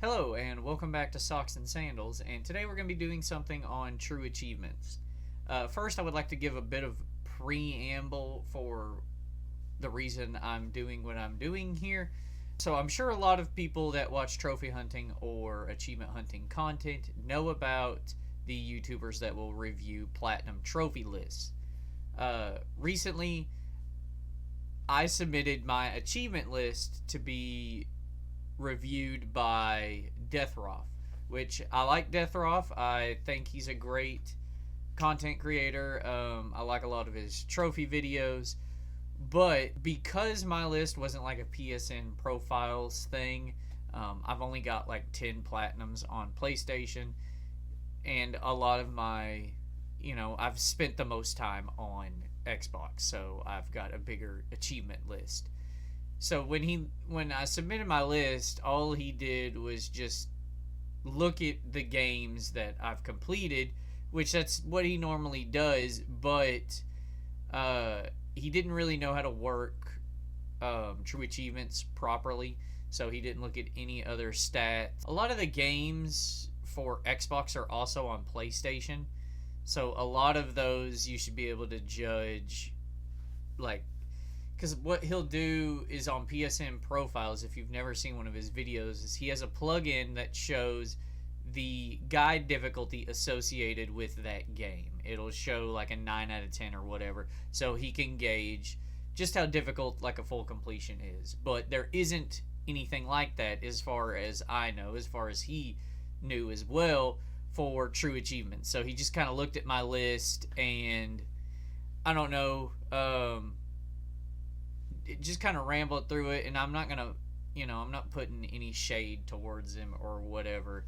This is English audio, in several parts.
Hello and welcome back to Socks and Sandals, and today we're going to be doing something on true achievements. First, I would like to give a bit of preamble for the reason I'm doing what I'm doing here. So I'm sure a lot of people that watch trophy hunting or achievement hunting content know about the YouTubers that will review platinum trophy lists. Recently, I submitted my achievement list to be reviewed by Deathroff, which I like Deathroff. I think he's a great content creator. I like a lot of his trophy videos, but because my list wasn't like a PSN profiles thing, I've only got like 10 platinums on PlayStation, and a lot of my, I've spent the most time on Xbox, so I've got a bigger achievement list. So when I submitted my list, all he did was just look at the games that I've completed, which that's what he normally does, but he didn't really know how to work true achievements properly, so he didn't look at any other stats. A lot of the games for Xbox are also on PlayStation, so a lot of those you should be able to judge, like, because what he'll do is on PSN profiles, if you've never seen one of his videos, is he has a plugin that shows the guide difficulty associated with that game. It'll show like a 9 out of 10 or whatever, so he can gauge just how difficult like a full completion is. But there isn't anything like that, as far as I know, as far as he knew as well, for true achievements. So he just kind of looked at my list and I don't know, just kind of rambled through it, and I'm not gonna, I'm not putting any shade towards him or whatever.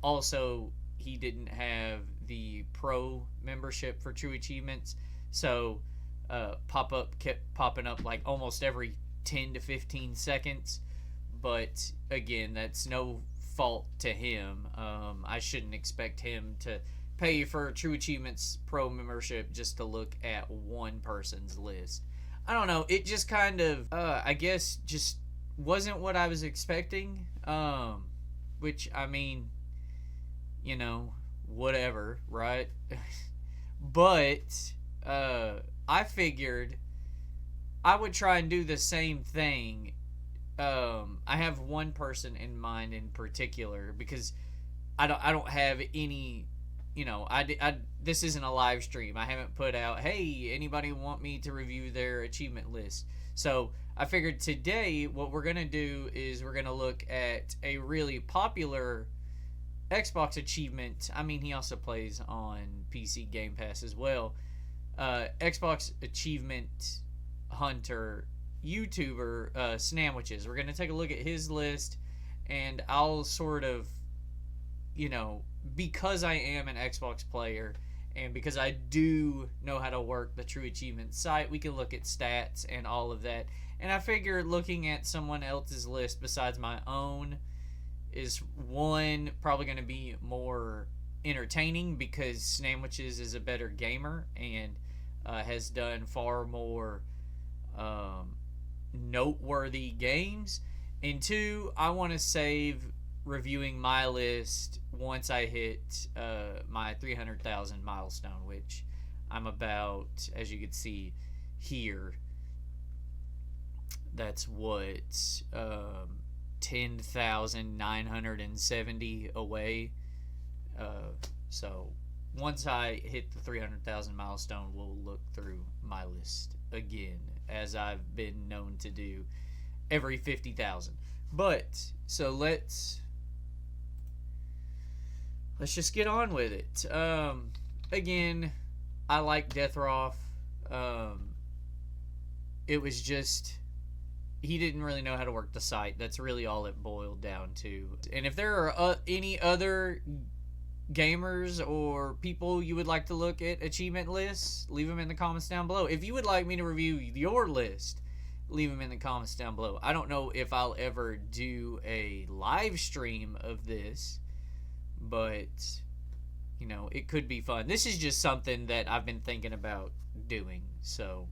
Also, he didn't have the pro membership for true achievements, so pop-up kept popping up like almost every 10 to 15 seconds. But again, that's no fault to him. I shouldn't expect him to pay for true achievements pro membership just to look at one person's list. I don't know. It just kind of, I guess, just wasn't what I was expecting. Which, I mean, whatever, right? But I figured I would try and do the same thing. I have one person in mind in particular, because I don't have any. This isn't a live stream. I haven't put out, hey, anybody want me to review their achievement list? So I figured today what we're going to do is we're going to look at a really popular Xbox achievement. I mean, he also plays on PC Game Pass as well. Xbox achievement hunter YouTuber, Snamwiches. We're going to take a look at his list, and I'll sort of, because I am an Xbox player and because I do know how to work the True Achievement site, we can look at stats and all of that. And I figure looking at someone else's list besides my own is, one, probably going to be more entertaining, because Snamwiches is a better gamer and has done far more noteworthy games. And two, I want to save reviewing my list once I hit my 300,000 milestone, which I'm about, as you can see here. That's what, 10,970 away. So once I hit the 300,000 milestone, we'll look through my list again, as I've been known to do every 50,000. But so let's just get on with it. Again, I like Deathroff. It was just, he didn't really know how to work the site. That's really all it boiled down to. And if there are any other gamers or people you would like to look at achievement lists, leave them in the comments down below. If you would like me to review your list, leave them in the comments down below. I don't know if I'll ever do a live stream of this, but it could be fun. This is just something that I've been thinking about doing, so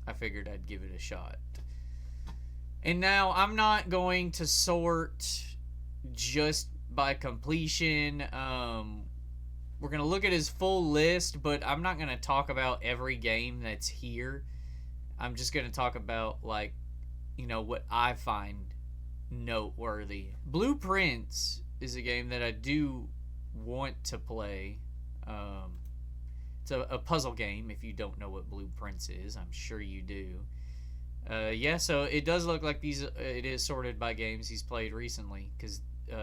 I figured I'd give it a shot. And now I'm not going to sort just by completion. We're going to look at his full list, but I'm not going to talk about every game that's here. I'm just going to talk about, like, what I find noteworthy. Blueprints is a game that I do want to play. It's a puzzle game. If you don't know what Blueprints is, I'm sure you do. Yeah, so it does look like it is sorted by games he's played recently, because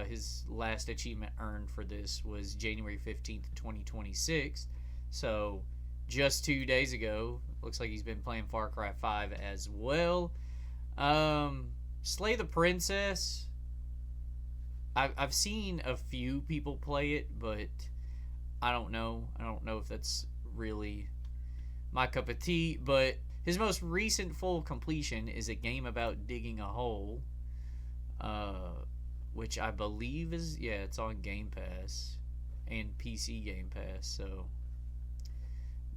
his last achievement earned for this was January 15th, 2026. So just 2 days ago. Looks like he's been playing Far Cry 5 as well. Slay the Princess. I've seen a few people play it, but I don't know. I don't know if that's really my cup of tea. But his most recent full completion is a game about digging a hole, which I believe it's on Game Pass and PC Game Pass. So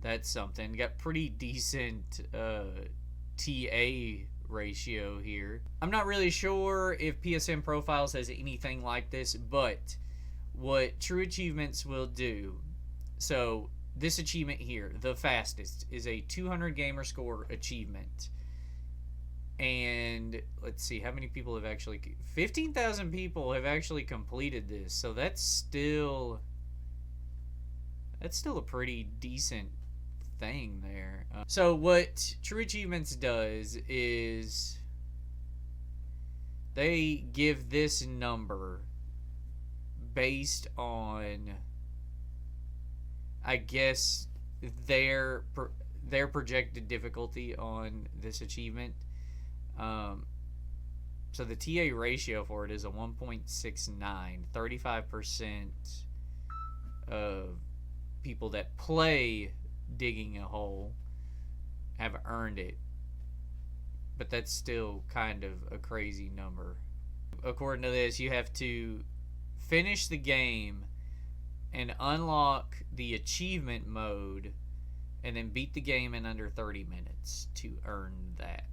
that's something. Got pretty decent TA ratio here. I'm not really sure if PSN Profiles has anything like this, but what True Achievements will do, so this achievement here, the fastest, is a 200 gamer score achievement. And let's see, how many people have actually... 15,000 people have actually completed this, so that's still a pretty decent thing there. So what True Achievements does is they give this number based on, I guess, their projected difficulty on this achievement. So the TA ratio for it is a 1.69. 35% of people that play digging a hole have earned it, but that's still kind of a crazy number. According to this, you have to finish the game and unlock the achievement mode and then beat the game in under 30 minutes to earn that.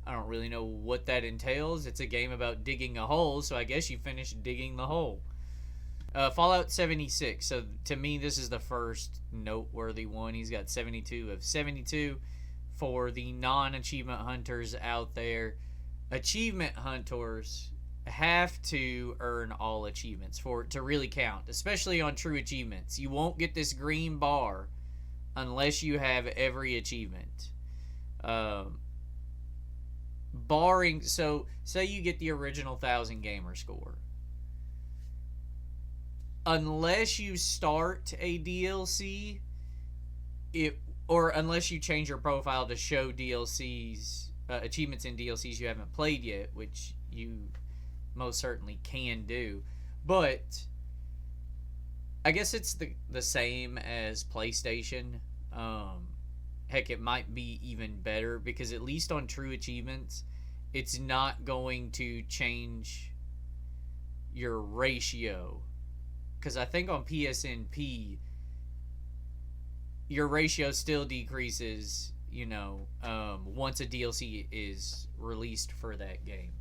I don't really know what that entails. It's a game about digging a hole, so I guess you finish digging the hole. Fallout 76. So to me, this is the first noteworthy one. He's got 72 of 72. For the non-achievement hunters out there, achievement hunters have to earn all achievements for it to really count, especially on True Achievements. You won't get this green bar unless you have every achievement. Barring, so say you get the original 1,000 gamer score. Unless you start a DLC, or unless you change your profile to show DLCs, achievements in DLCs you haven't played yet, which you most certainly can do. But I guess it's the same as PlayStation. Heck, it might be even better, because at least on True Achievements, it's not going to change your ratio. Because I think on PSNP, your ratio still decreases, once a DLC is released for that game.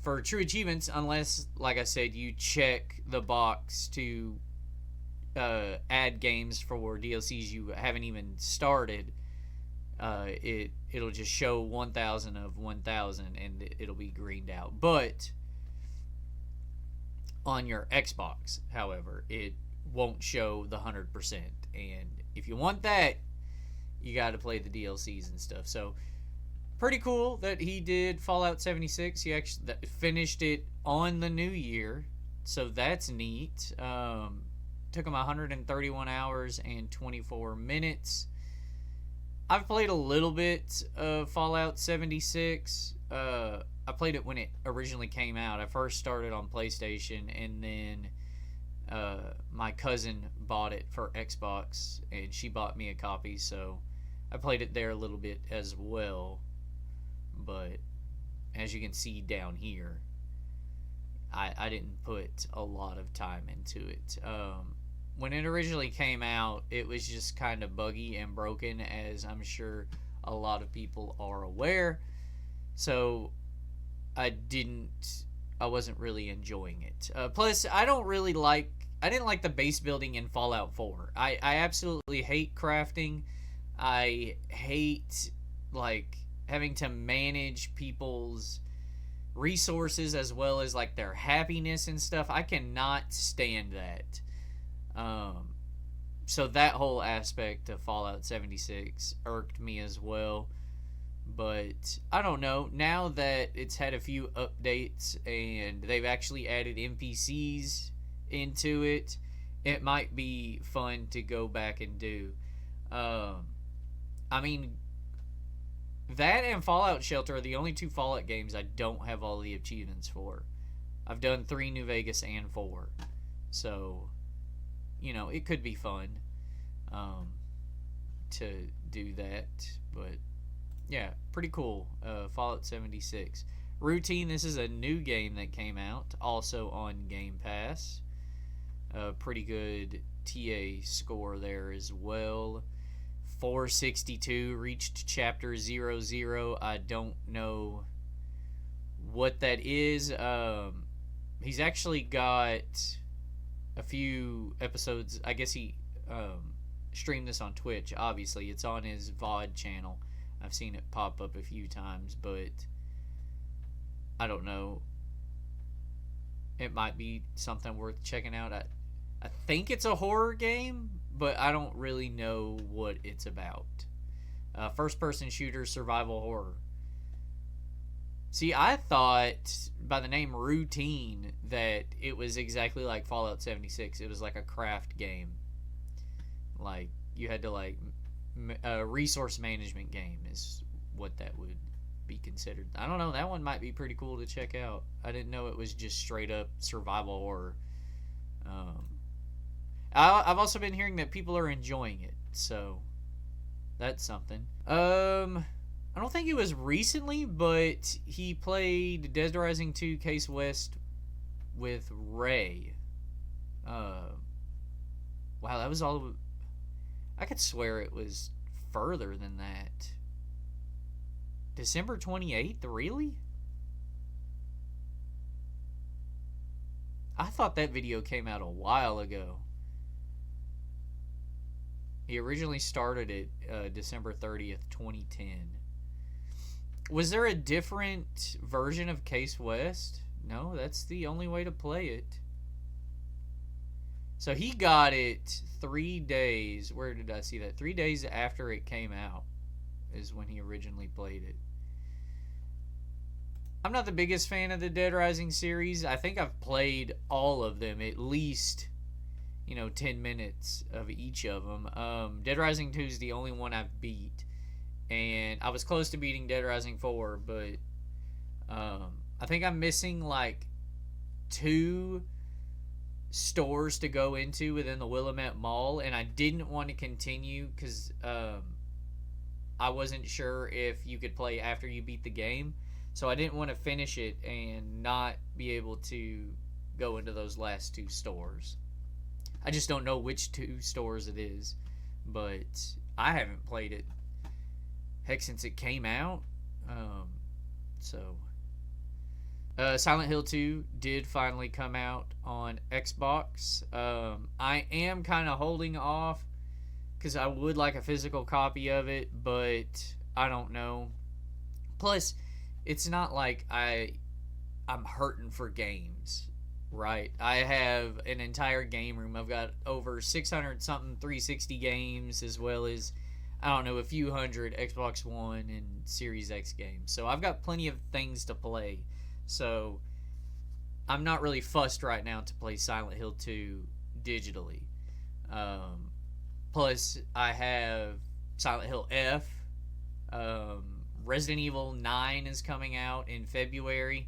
For True Achievements, unless, like I said, you check the box to add games for DLCs you haven't even started, it'll just show 1,000 of 1,000 and it'll be greened out. But on your Xbox, however, it won't show the 100%. And if you want that, you got to play the DLCs and stuff. So pretty cool that he did Fallout 76. He actually finished it on the new year, so that's neat. Took him 131 hours and 24 minutes. I've played a little bit of Fallout 76. I played it when it originally came out. I first started on PlayStation, and then my cousin bought it for Xbox, and she bought me a copy, so I played it there a little bit as well. But as you can see down here, I didn't put a lot of time into it. When it originally came out, it was just kind of buggy and broken, as I'm sure a lot of people are aware. So I wasn't really enjoying it. Plus, I didn't like the base building in Fallout 4. I absolutely hate crafting. I hate, like, having to manage people's resources as well as, like, their happiness and stuff. I cannot stand that. So that whole aspect of Fallout 76 irked me as well. But I don't know. Now that it's had a few updates and they've actually added NPCs into it, it might be fun to go back and do. I mean, that and Fallout Shelter are the only two Fallout games I don't have all the achievements for. I've done 3 New Vegas and 4. So, you know, it could be fun to do that. But yeah, pretty cool. Fallout 76. Routine, this is a new game that came out, also on Game Pass. Pretty good TA score there as well. 462 reached chapter 00. I don't know what that is. He's actually got a few episodes. I guess he streamed this on Twitch. Obviously, it's on his VOD channel. I've seen it pop up a few times, but I don't know. It might be something worth checking out. I think it's a horror game, but I don't really know what it's about. First-person shooter, survival horror. See, I thought by the name Routine that it was exactly like Fallout 76. It was like a craft game. Like, you had to, like, a resource management game is what that would be considered. I don't know. That one might be pretty cool to check out. I didn't know it was just straight up survival horror. I've also been hearing that people are enjoying it, so that's something. I don't think it was recently, but he played Dead Rising 2 Case West with Ray. Wow, that was all. I could swear it was further than that. December 28th? Really? I thought that video came out a while ago. He originally started it December 30th, 2010. Was there a different version of Case West? No, that's the only way to play it. So he got it 3 days. Where did I see that? 3 days after it came out is when he originally played it. I'm not the biggest fan of the Dead Rising series. I think I've played all of them, at least, 10 minutes of each of them. Dead Rising 2 is the only one I've beat. And I was close to beating Dead Rising 4, but I think I'm missing like 2 stores to go into within the Willamette Mall, and I didn't want to continue because I wasn't sure if you could play after you beat the game. So I didn't want to finish it and not be able to go into those last 2 stores. I just don't know which 2 stores it is, but I haven't played it, heck, since it came out. Silent Hill 2 did finally come out on Xbox. I am kind of holding off because I would like a physical copy of it, but I don't know. Plus, it's not like I'm hurting for games, right? I have an entire game room. I've got over 600 something 360 games, as well as, I don't know, a few hundred Xbox One and Series X games. So I've got plenty of things to play. So I'm not really fussed right now to play Silent Hill 2 digitally. Plus, I have Silent Hill F. Resident Evil 9 is coming out in February,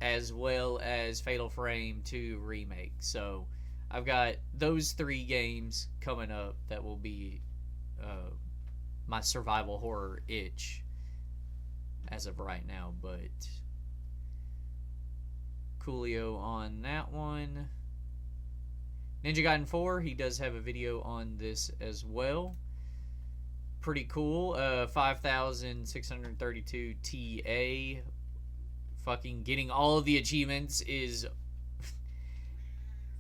as well as Fatal Frame 2 Remake. So I've got those 3 games coming up that will be my survival horror itch as of right now. But coolio on that one. Ninja Gaiden 4, he does have a video on this as well. pretty cool. 5,632 TA. Fucking getting all of the achievements is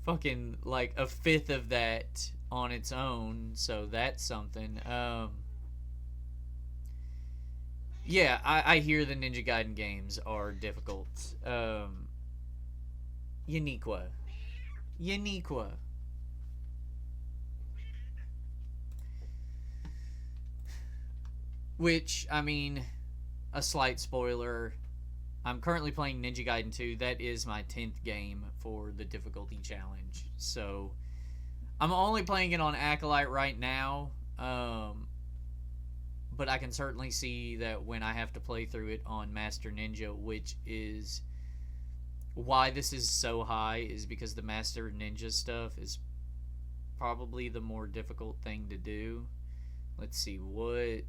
fucking like a fifth of that on its own, so that's something. Yeah, I hear the Ninja Gaiden games are difficult. Uniqua. Which, I mean, a slight spoiler. I'm currently playing Ninja Gaiden 2. That is my 10th game for the difficulty challenge. So, I'm only playing it on Acolyte right now. But I can certainly see that when I have to play through it on Master Ninja, which is why this is so high, is because the Master Ninja stuff is probably the more difficult thing to do. Let's see, what...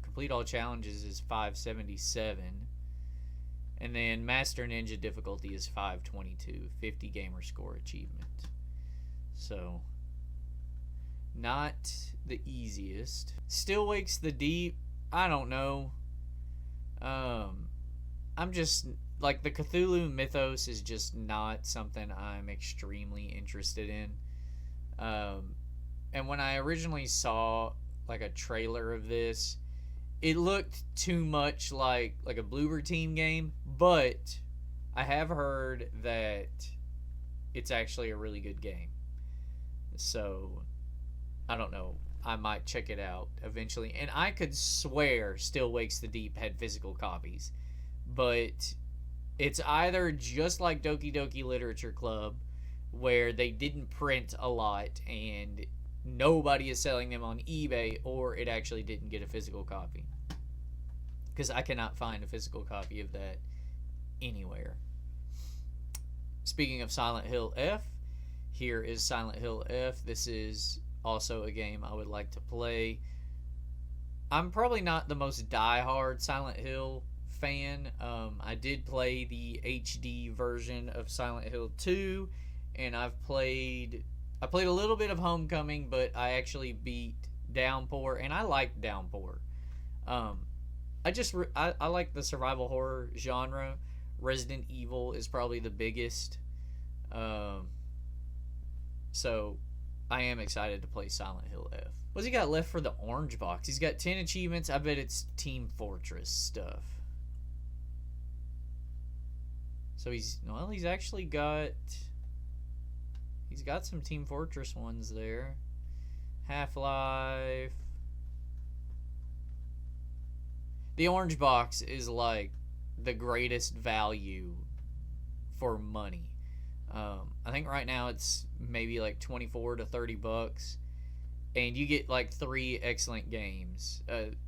complete all challenges is 577. And then Master Ninja difficulty is 522. 50 gamer score achievement. So, not the easiest. Still Wakes the Deep. I don't know. I'm just... Like, the Cthulhu mythos is just not something I'm extremely interested in. And when I originally saw, like, a trailer of this, it looked too much like a Bloober Team game, but I have heard that it's actually a really good game. So, I don't know. I might check it out eventually. And I could swear Still Wakes the Deep had physical copies. But it's either just like Doki Doki Literature Club, where they didn't print a lot and nobody is selling them on eBay, or it actually didn't get a physical copy. Because I cannot find a physical copy of that anywhere. Speaking of Silent Hill F, here is Silent Hill F. This is also a game I would like to play. I'm probably not the most die-hard Silent Hill fan. I did play the HD version of Silent Hill 2, and I played a little bit of Homecoming, but I actually beat Downpour, and I liked Downpour. I like the survival horror genre. Resident Evil is probably the biggest. So I am excited to play Silent Hill F. What's he got left for the orange box? He's got 10 achievements. I bet it's Team Fortress stuff. So he's actually got... He's got some Team Fortress ones there. Half-Life. The orange box is like the greatest value for money. I think right now it's maybe like 24 to 30 bucks, and you get like 3 excellent games.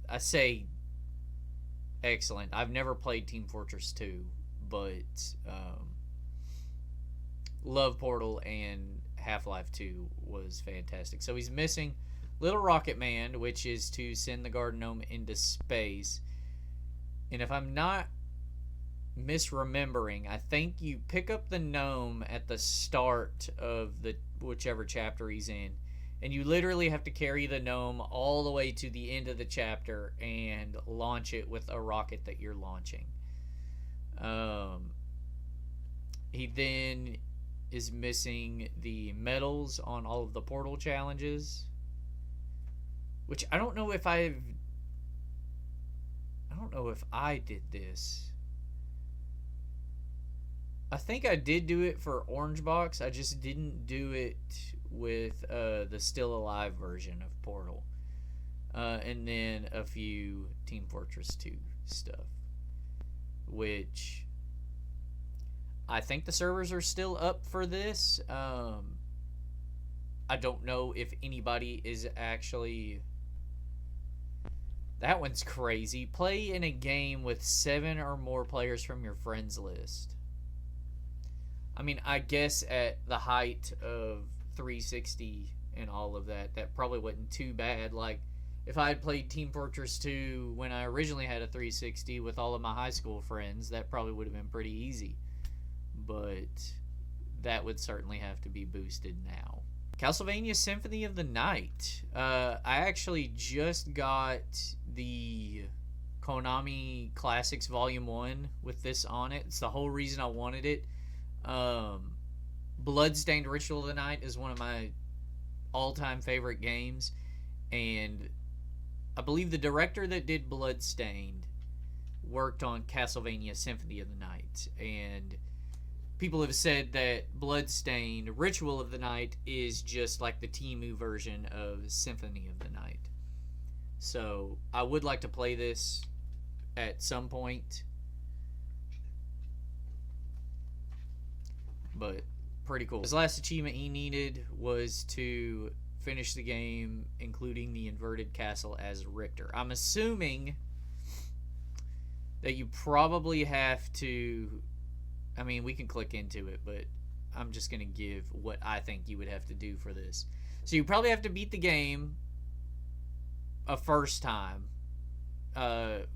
I say excellent. I've never played Team Fortress 2, but love Portal, and Half-Life 2 was fantastic. So he's missing Little Rocket Man, which is to send the Garden Gnome into space. And if I'm not misremembering, I think you pick up the gnome at the start of the whichever chapter he's in, and you literally have to carry the gnome all the way to the end of the chapter and launch it with a rocket that you're launching. He then is missing the medals on all of the portal challenges, which I don't know if I did this. I think I did do it for Orange Box. I just didn't do it with the Still Alive version of Portal. And then a few Team Fortress 2 stuff, which I think the servers are still up for this. I don't know if anybody is actually... That one's crazy. Play in a game with 7 or more players from your friends list. I mean, I guess at the height of 360 and all of that, that probably wasn't too bad. Like, if I had played Team Fortress 2 when I originally had a 360 with all of my high school friends, that probably would have been pretty easy. But that would certainly have to be boosted now. Castlevania Symphony of the Night. I actually just got the Konami Classics Volume 1 with this on it. It's the whole reason I wanted it. Bloodstained Ritual of the Night is one of my all-time favorite games, and I believe the director that did Bloodstained worked on Castlevania Symphony of the Night, and people have said that Bloodstained Ritual of the Night is just like the Temu version of Symphony of the Night. So I would like to play this at some point, but pretty cool. His last achievement he needed was to finish the game including the inverted castle as Richter. I'm assuming that you probably have to, I mean, we can click into it, but I'm just going to give what I think you would have to do for this. So you probably have to beat the game a first time,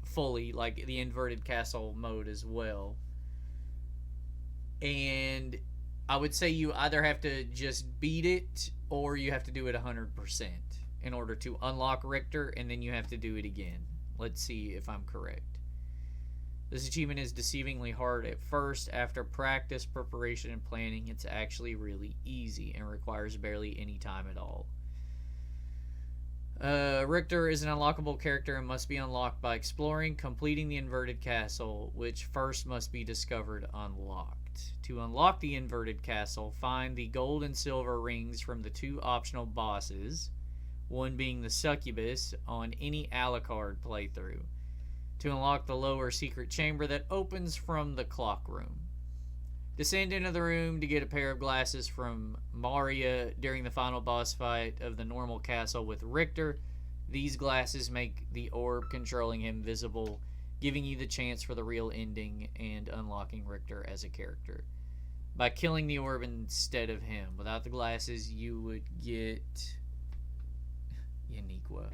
fully, like the inverted castle mode as well. And I would say you either have to just beat it or you have to do it 100% in order to unlock Richter, and then you have to do it again. Let's see if I'm correct. This achievement is deceivingly hard at first. After practice, preparation, and planning, it's actually really easy and requires barely any time at all. Richter is an unlockable character and must be unlocked by exploring, completing the inverted castle, which first must be discovered unlocked. To unlock the inverted castle, find the gold and silver rings from the 2 optional bosses, one being the succubus, on any Alucard playthrough, to unlock the lower secret chamber that opens from the clock room. Descend into the room to get a pair of glasses from Maria during the final boss fight of the normal castle with Richter. These glasses make the orb controlling him visible, giving you the chance for the real ending and unlocking Richter as a character. By killing the orb instead of him. Without the glasses, you would get Yaniqua.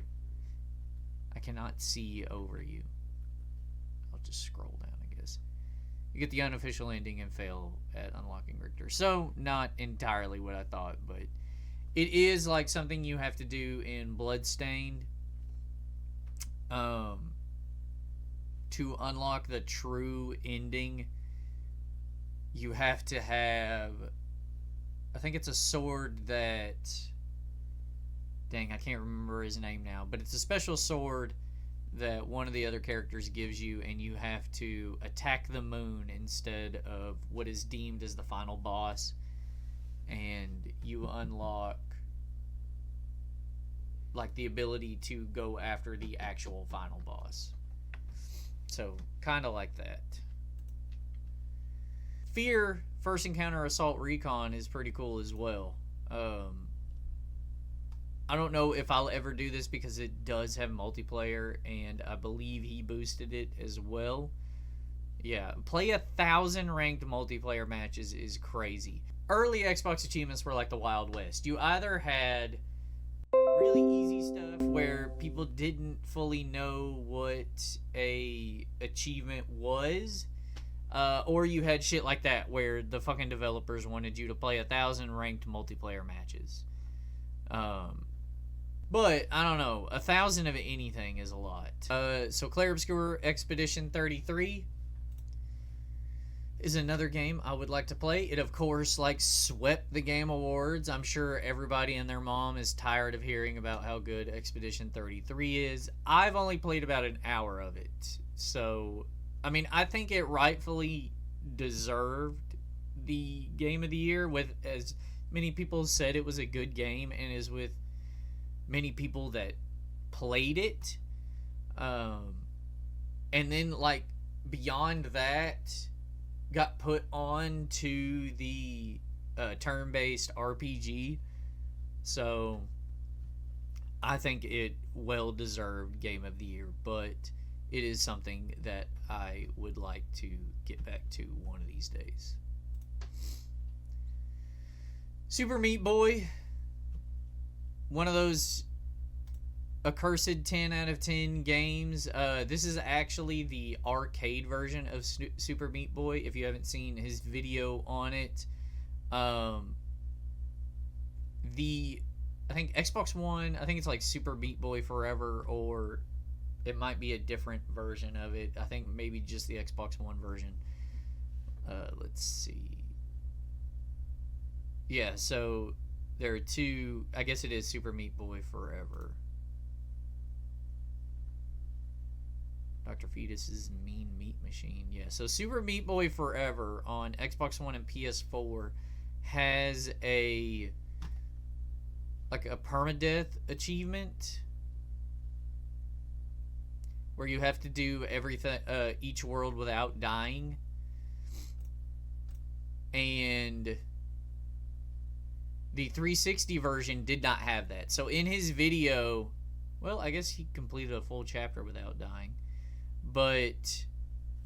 I cannot see over you. I'll just scroll down, I guess. You get the unofficial ending and fail at unlocking Richter. So, not entirely what I thought, but it is like something you have to do in Bloodstained. To unlock the true ending, you have to have, I think it's a sword that, dang, I can't remember his name now, but it's a special sword that one of the other characters gives you, and you have to attack the moon instead of what is deemed as the final boss, and you unlock like the ability to go after the actual final boss. So, kind of like that. Fear First Encounter Assault Recon is pretty cool as well. I don't know if I'll ever do this because it does have multiplayer, and I believe he boosted it as well. Yeah, play 1,000 ranked multiplayer matches is crazy. Early Xbox achievements were like the Wild West. You either had really easy stuff where people didn't fully know what a achievement was, or you had shit like that where the fucking developers wanted you to play 1,000 ranked multiplayer matches. But I don't know, 1,000 of anything is a lot. So Clair Obscur Expedition 33 is another game I would like to play. It, of course, like, swept the Game Awards. I'm sure everybody and their mom is tired of hearing about how good Expedition 33 is. I've only played about an hour of it. So, I mean, I think it rightfully deserved the Game of the Year, with as many people said it was a good game, and as with many people that played it. And then, like, beyond that, got put on to the turn-based RPG. So I think it well deserved Game of the Year, but it is something that I would like to get back to one of these days. Super Meat Boy, one of those accursed 10 out of 10 games. This is actually the arcade version of Super Meat Boy. If you haven't seen his video on it, I think Xbox One, I think it's like Super Meat Boy Forever, or it might be a different version of it. I think maybe just the Xbox One version. Let's see. Yeah, so there are two. I guess it is Super Meat Boy Forever. Dr. Fetus's Mean Meat Machine. Yeah, so Super Meat Boy Forever on Xbox One and PS4 has a permadeath achievement where you have to do everything, each world without dying. And the 360 version did not have that. So in his video, well, I guess he completed a full chapter without dying. But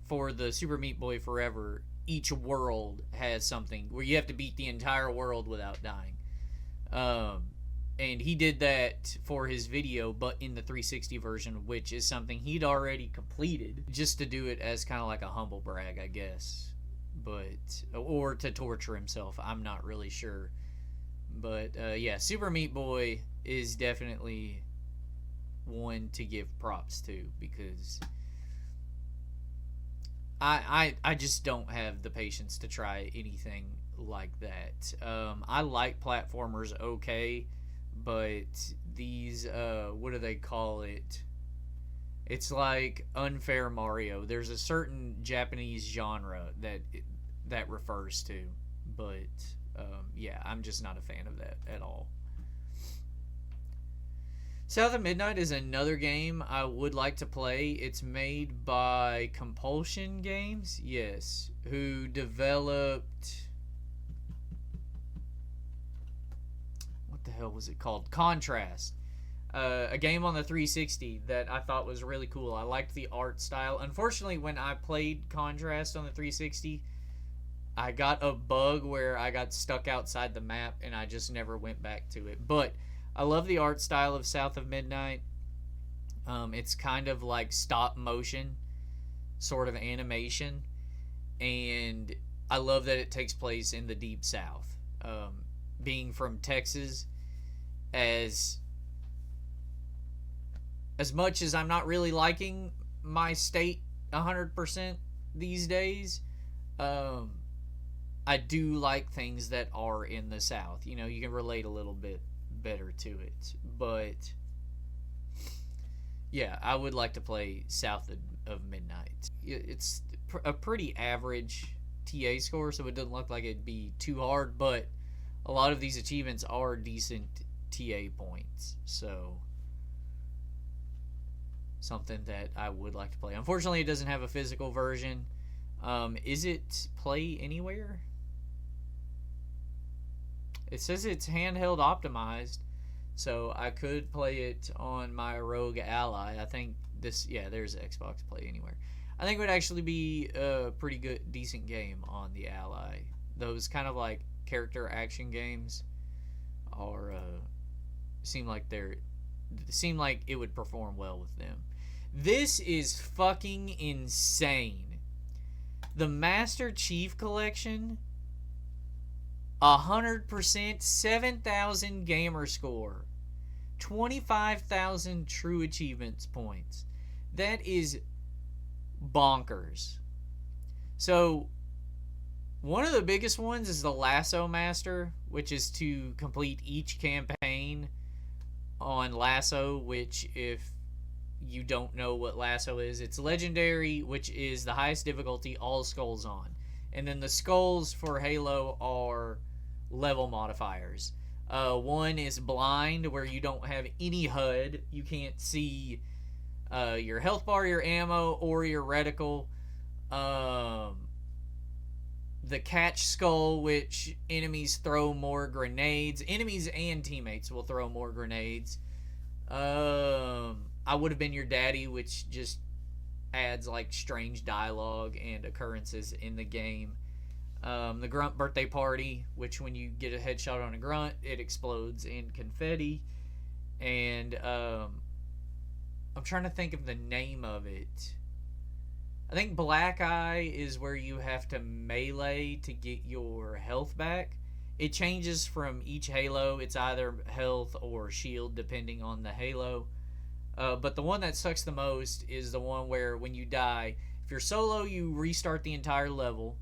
for the Super Meat Boy Forever, each world has something where you have to beat the entire world without dying. And he did that for his video, but in the 360 version, which is something he'd already completed, just to do it as kind of like a humble brag, I guess. But, or to torture himself, I'm not really sure. But, yeah, Super Meat Boy is definitely one to give props to, because I just don't have the patience to try anything like that. I like platformers okay, but these, what do they call it? It's like unfair Mario. There's a certain Japanese genre that refers to, but yeah, I'm just not a fan of that at all. South of Midnight is another game I would like to play. It's made by Compulsion Games, yes, who developed, what the hell was it called? Contrast, a game on the 360 that I thought was really cool. I liked the art style. Unfortunately, when I played Contrast on the 360, I got a bug where I got stuck outside the map and I just never went back to it. But I love the art style of South of Midnight. It's kind of like stop motion sort of animation, and I love that it takes place in the Deep South. Being from Texas, as much as I'm not really liking my state 100% these days, I do like things that are in the South. You know, you can relate a little bit better to it. But yeah, I would like to play South of Midnight. It's a pretty average TA score, so it doesn't look like it'd be too hard, but a lot of these achievements are decent TA points, so something that I would like to play. Unfortunately, it doesn't have a physical version. Is it Play Anywhere? It says it's handheld optimized, so I could play it on my Rogue Ally. I think this, yeah, there's Xbox Play Anywhere. I think it would actually be a pretty good, decent game on the Ally. Those kind of like character action games are seem like it would perform well with them. This is fucking insane. The Master Chief Collection, 100%, 7,000 gamer score, 25,000 true achievements points. That is bonkers. So one of the biggest ones is the Lasso Master, which is to complete each campaign on Lasso, which, if you don't know what Lasso is, it's Legendary, which is the highest difficulty, all skulls on. And then the skulls for Halo are level modifiers. One is Blind, where you don't have any HUD. You can't see your health bar, your ammo, or your reticle. The Catch Skull, which enemies throw more grenades. Enemies and teammates will throw more grenades. I Would Have Been Your Daddy, which just adds like strange dialogue and occurrences in the game. The Grunt Birthday Party, which when you get a headshot on a grunt, it explodes in confetti. And I'm trying to think of the name of it. I think Black Eye is where you have to melee to get your health back. It changes from each Halo. It's either health or shield, depending on the Halo. But the one that sucks the most is the one where when you die, if you're solo, you restart the entire level.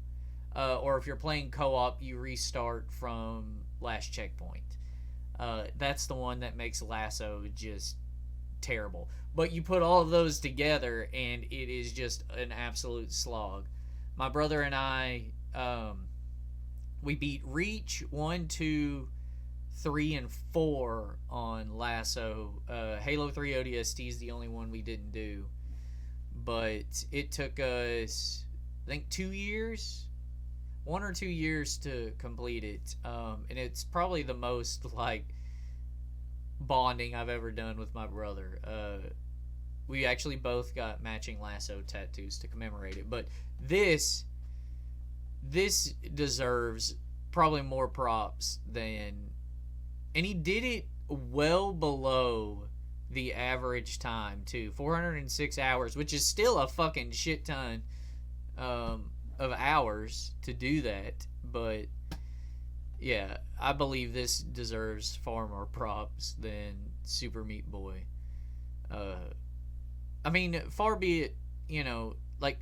Or if you're playing co-op, you restart from last checkpoint. That's the one that makes Lasso just terrible. But you put all of those together, and it is just an absolute slog. My brother and I, we beat Reach 1, 2, 3, and 4 on Lasso. Halo 3 ODST is the only one we didn't do. But it took us, I think, 2 years? 1 or 2 years to complete it. And it's probably the most, like, bonding I've ever done with my brother. We actually both got matching Lasso tattoos to commemorate it. But this deserves probably more props than... And he did it well below the average time, too. 406 hours, which is still a fucking shit ton of hours to do that. But, yeah, I believe this deserves far more props than Super Meat Boy. I mean, far be it, you know, like,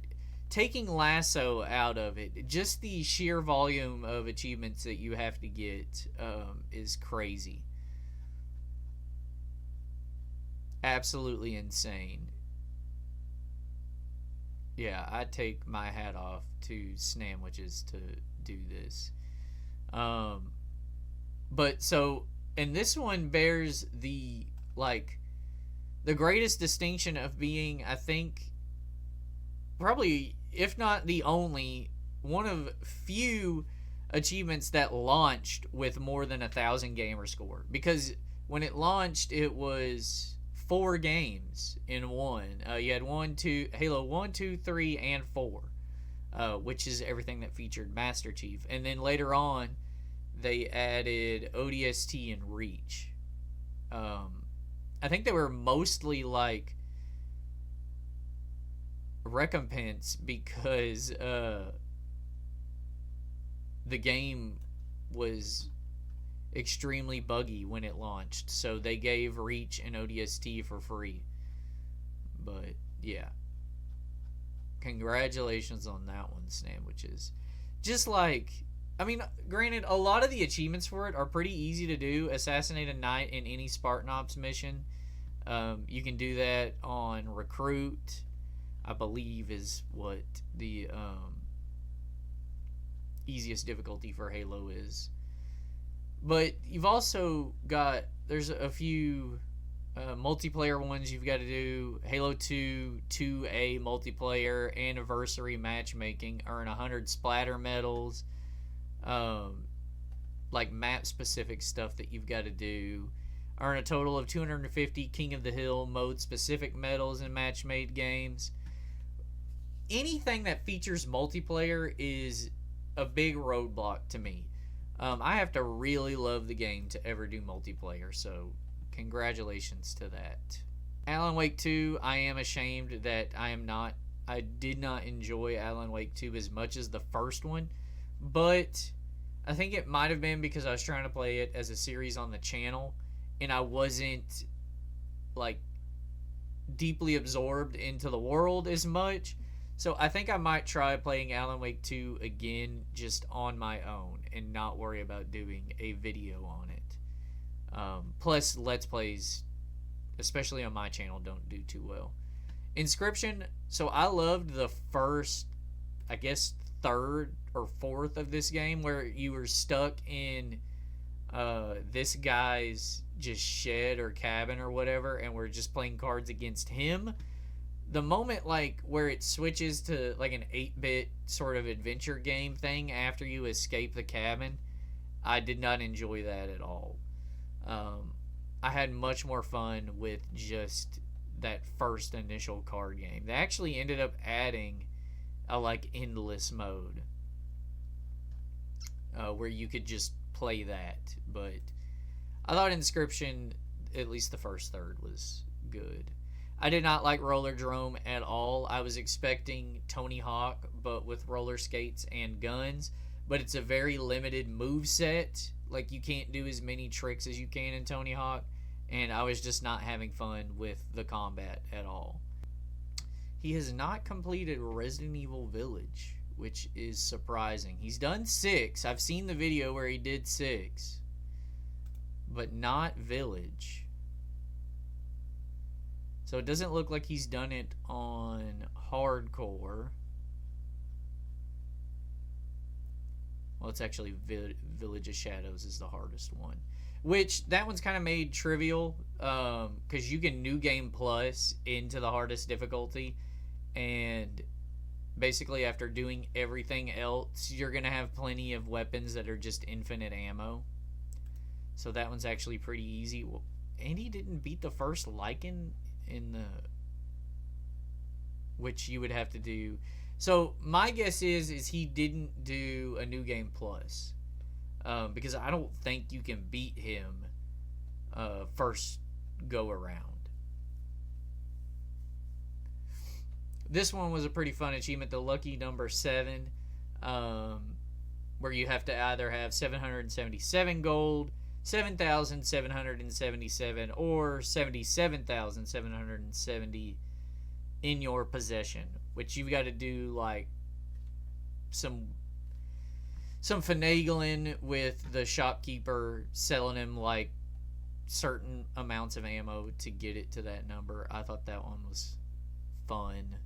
taking Lasso out of it, just the sheer volume of achievements that you have to get is crazy. Absolutely insane. Yeah, I take my hat off to Snamwiches to do this. But so, and this one bears the, like, the greatest distinction of being, I think, probably, if not the only, one of few achievements that launched with more than 1,000 gamer score. Because when it launched, it was 4 games in one. You had Halo 1, 2, 3, and 4, which is everything that featured Master Chief. And then later on, they added ODST and Reach. I think they were mostly like recompense because the game was extremely buggy when it launched, so they gave Reach and ODST for free. But yeah, congratulations on that one, Snamwiches. Just like, I mean, granted, a lot of the achievements for it are pretty easy to do. Assassinate a knight in any Spartan Ops mission. You can do that on Recruit, I believe, is what the easiest difficulty for Halo is. But you've also got, there's a few multiplayer ones you've got to do. Halo 2 2A multiplayer anniversary matchmaking, earn 100 splatter medals, like map specific stuff that you've got to do. Earn a total of 250 King of the Hill mode specific medals in match-made games. Anything that features multiplayer is a big roadblock to me. I have to really love the game to ever do multiplayer, so congratulations to that. Alan Wake 2, I am ashamed that I did not enjoy Alan Wake 2 as much as the first one, but I think it might have been because I was trying to play it as a series on the channel, and I wasn't, like, deeply absorbed into the world as much. So I think I might try playing Alan Wake 2 again just on my own and not worry about doing a video on it. Plus, Let's Plays, especially on my channel, don't do too well. Inscription, so I loved the first, I guess, third or fourth of this game where you were stuck in this guy's just shed or cabin or whatever, and we're just playing cards against him. The moment, like, where it switches to, like, an 8-bit sort of adventure game thing after you escape the cabin, I did not enjoy that at all. I had much more fun with just that first initial card game. They actually ended up adding a, like, endless mode where you could just play that. But I thought Inscription, at least the first third, was good. I did not like Roller Drome at all. I was expecting Tony Hawk, but with roller skates and guns. but it's a very limited move set. Like, you can't do as many tricks as you can in Tony Hawk, and I was just not having fun with the combat at all. He has not completed Resident Evil Village, which is surprising. He's done 6. I've seen the video where he did 6, but not Village. So it doesn't look like he's done it on hardcore. Well, it's actually Village of Shadows is the hardest one. Which, that one's kind of made trivial, because you can New Game Plus into the hardest difficulty, and basically after doing everything else, you're going to have plenty of weapons that are just infinite ammo. So that one's actually pretty easy. Well, and he didn't beat the first Lycan in the... which you would have to do... So my guess is he didn't do a New Game Plus, because I don't think you can beat him first go around. This one was a pretty fun achievement, the lucky number 7, where you have to either have 777 gold, 7,777, or 77,770 in your possession, which you've got to do like some finagling with the shopkeeper, selling him like certain amounts of ammo to get it to that number. I thought that one was fun.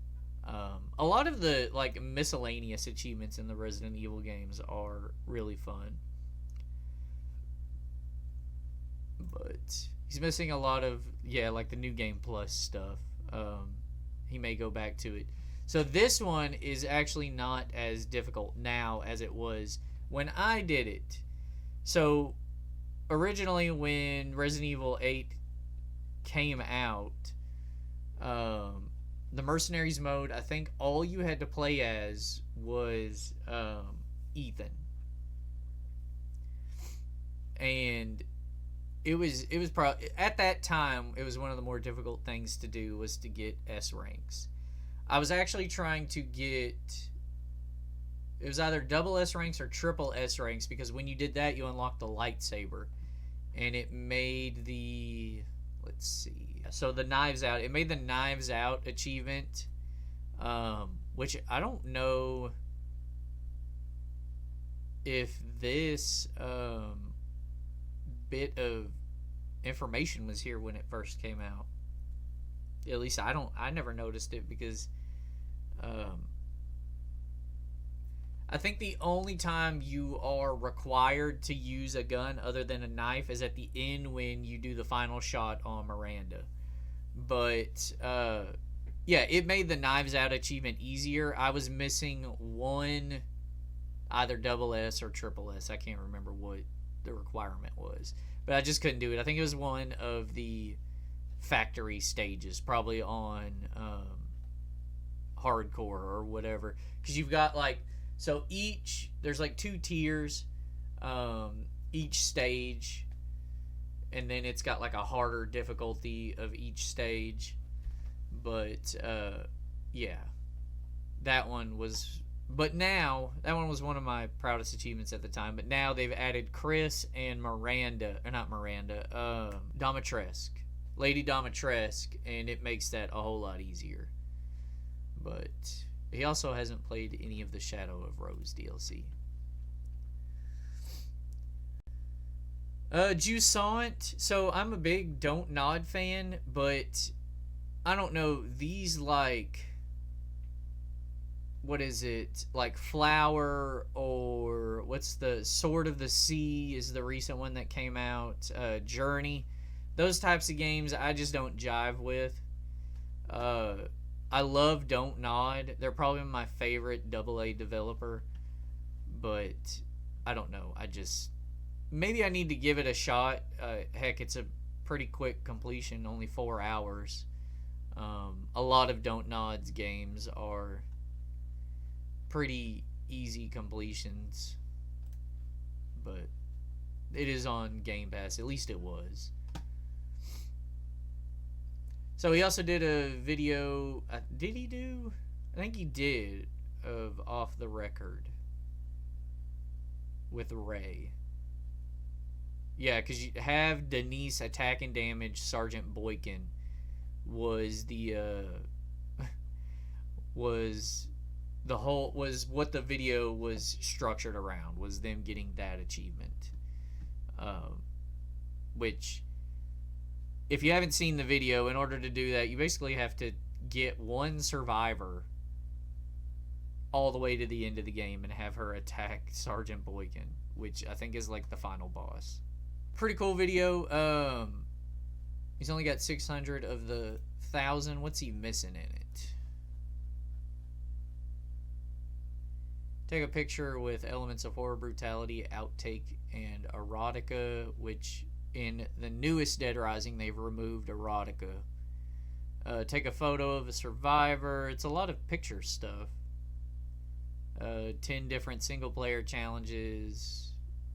A lot of the like miscellaneous achievements in the Resident Evil games are really fun, but he's missing a lot of like the New Game Plus stuff. He may go back to it. So this one is actually not as difficult now as it was when I did it. So originally when Resident Evil 8 came out, the Mercenaries mode, I think all you had to play as was Ethan. And it was probably, at that time, it was one of the more difficult things to do was to get S ranks. I was actually trying to get, it was either double S ranks or triple S ranks, because when you did that, you unlocked the lightsaber, and it made the, let's see, so the Knives Out, it made the Knives Out achievement, which I don't know if this bit of information was here when it first came out. At least I never noticed it, because I think the only time you are required to use a gun other than a knife is at the end when you do the final shot on Miranda. But yeah, it made the Knives Out achievement easier. I was missing one, either double S or triple S. I can't remember what the requirement was, but I just couldn't do it. I think it was one of the factory stages, probably on hardcore or whatever, because you've got like, so there's like 2 tiers each stage, and then it's got like a harder difficulty of each stage. But yeah, that one was, but now that one was one of my proudest achievements at the time, but now they've added Chris and Miranda, or not Miranda, Domitrescu, Lady Domitrescu, and it makes that a whole lot easier. But he also hasn't played any of the Shadow of Rose DLC. Jusant. So I'm a big Don't Nod fan, but I don't know, these like, what is it, like Flower, or what's the Sword of the Sea is the recent one that came out, Journey, those types of games I just don't jive with. I love Don't Nod. They're probably my favorite AA developer, but I don't know, maybe I need to give it a shot. Heck, it's a pretty quick completion, only 4 hours. A lot of Don't Nod's games are pretty easy completions, but it is on Game Pass. At least it was. So he also did a video, did he do? I think he did, of Off the Record. with Ray. Yeah, because you have Denise attack and damage Sergeant Boykin was the was the whole was what the video was structured around, was them getting that achievement. Which, if you haven't seen the video, in order to do that, you basically have to get one survivor all the way to the end of the game and have her attack Sergeant Boykin, which I think is like the final boss. Pretty cool video. He's only got 600 of the 1,000. What's he missing in it? Take a picture with elements of horror, brutality, outtake, and erotica, which in the newest Dead Rising they've removed erotica. Take a photo of a survivor. It's a lot of picture stuff. 10 different single player challenges,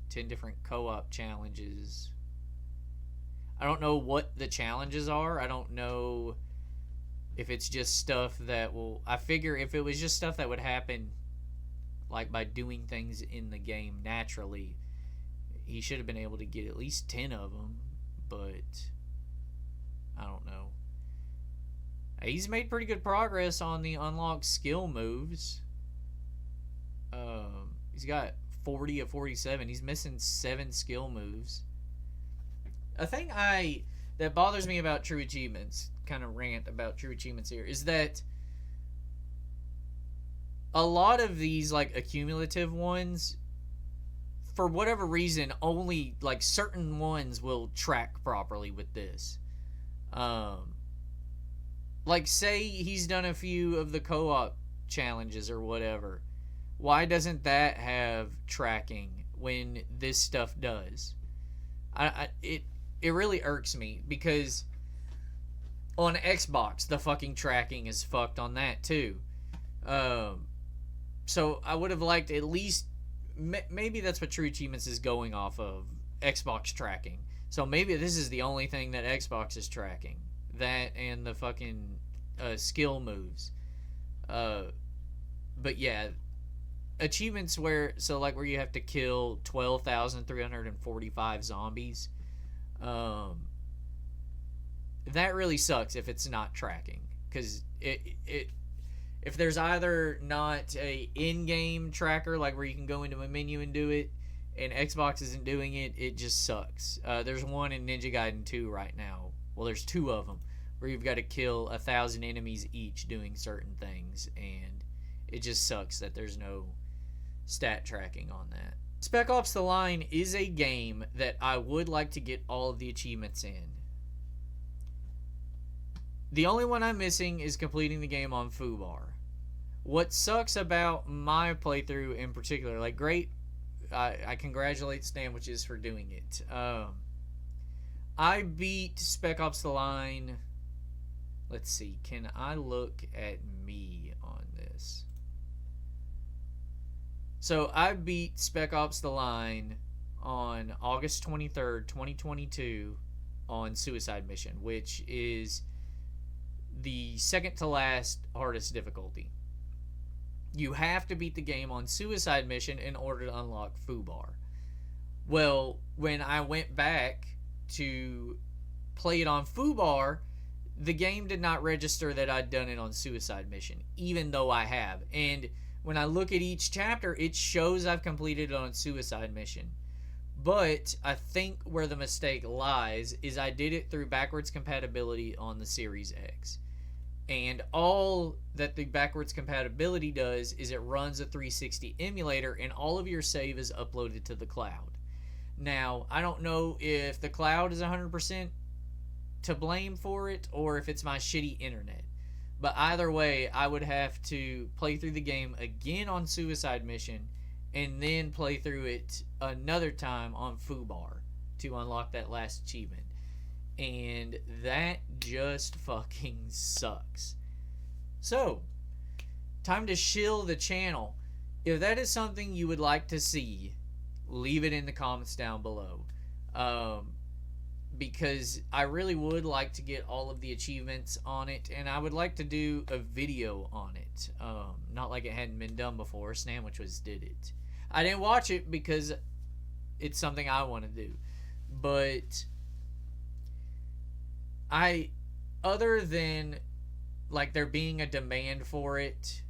10 different co-op challenges. I don't know what the challenges are. I don't know if it's just stuff that will... I figure if it was just stuff that would happen like by doing things in the game naturally, he should have been able to get at least 10 of them, but I don't know. He's made pretty good progress on the unlocked skill moves. He's got 40 of 47. He's missing 7 skill moves. A thing that bothers me about true achievements, kind of rant about true achievements here, is that a lot of these like accumulative ones, for whatever reason, only like certain ones will track properly with this. Like say he's done a few of the co-op challenges or whatever. Why doesn't that have tracking when this stuff does? It really irks me, because on Xbox the fucking tracking is fucked on that too. So I would have liked at least, maybe that's what True Achievements is going off of, Xbox tracking. So maybe this is the only thing that Xbox is tracking, that and the fucking skill moves. But yeah, achievements where where you have to kill 12,345 zombies, that really sucks if it's not tracking, because if there's either not a in-game tracker, like where you can go into a menu and do it, and Xbox isn't doing it, it just sucks. There's one in Ninja Gaiden 2 right now. Well, there's 2 of them where you've got to kill 1,000 enemies each doing certain things, and it just sucks that there's no stat tracking on that. Spec Ops: The Line is a game that I would like to get all of the achievements in. The only one I'm missing is completing the game on Fubar. What sucks about my playthrough in particular, like great, I congratulate Snamwiches for doing it. I beat Spec Ops: The Line. Let's see, can I look at me on this? So I beat Spec Ops: The Line on August 23rd, 2022 on Suicide Mission, which is the second to last hardest difficulty. You have to beat the game on Suicide Mission in order to unlock Fubar. Well, when I went back to play it on Fubar, the game did not register that I'd done it on Suicide Mission, even though I have. And when I look at each chapter, it shows I've completed it on Suicide Mission. But I think where the mistake lies is I did it through backwards compatibility on the Series X. And all that the backwards compatibility does is it runs a 360 emulator, and all of your save is uploaded to the cloud. Now, I don't know if the cloud is 100% to blame for it, or if it's my shitty internet. But either way, I would have to play through the game again on Suicide Mission, and then play through it another time on Fubar to unlock that last achievement. And that just fucking sucks. So, time to shill the channel. If that is something you would like to see, leave it in the comments down below. Because I really would like to get all of the achievements on it, and I would like to do a video on it. Not like it hadn't been done before. Snamwiches did it. I didn't watch it because it's something I want to do. But other than like there being a demand for it,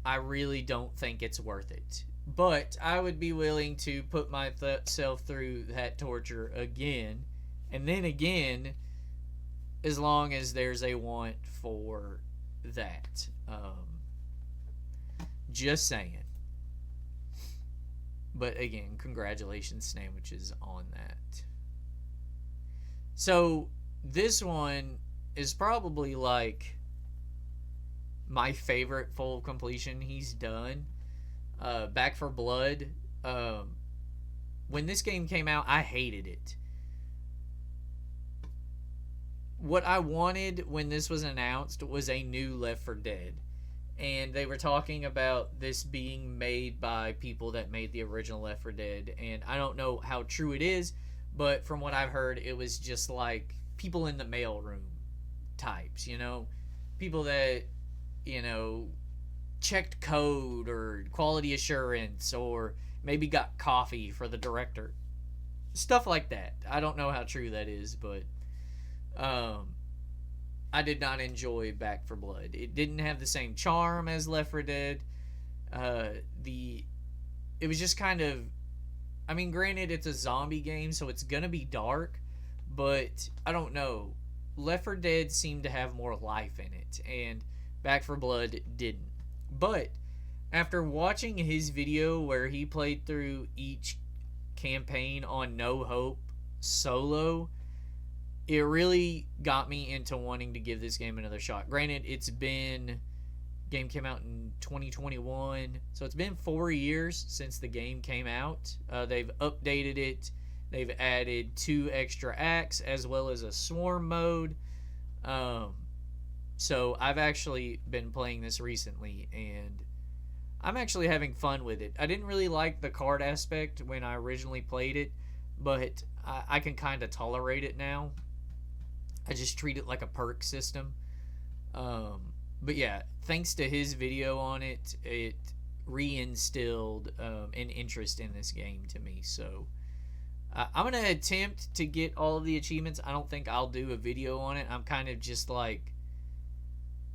I really don't think it's worth it. But I would be willing to put myself through that torture again and then again, as long as there's a want for that. Just saying. But again, congratulations, Snamwiches, on that. So this one is probably like my favorite full completion he's done. Back for Blood. When this game came out, I hated it. What I wanted when this was announced was a new Left 4 Dead. And they were talking about this being made by people that made the original Left 4 Dead. And I don't know how true it is, but from what I've heard, it was just like people in the mailroom types, you know? People that, you know, checked code or quality assurance or maybe got coffee for the director. Stuff like that. I don't know how true that is, but I did not enjoy Back for Blood. It didn't have the same charm as Left 4 Dead. It was just kind of, I mean, granted it's a zombie game, so it's gonna be dark, but I don't know. Left 4 Dead seemed to have more life in it, and Back for Blood didn't. But after watching his video where he played through each campaign on No Hope solo, it really got me into wanting to give this game another shot. Granted, game came out in 2021, so it's been 4 years since the game came out. They've updated it. They've added 2 extra acts as well as a swarm mode. So I've actually been playing this recently, and I'm actually having fun with it. I didn't really like the card aspect when I originally played it, but I can kind of tolerate it now. I just treat it like a perk system. But yeah, thanks to his video on it, it reinstilled an interest in this game to me. So I'm going to attempt to get all of the achievements. I don't think I'll do a video on it. I'm kind of just like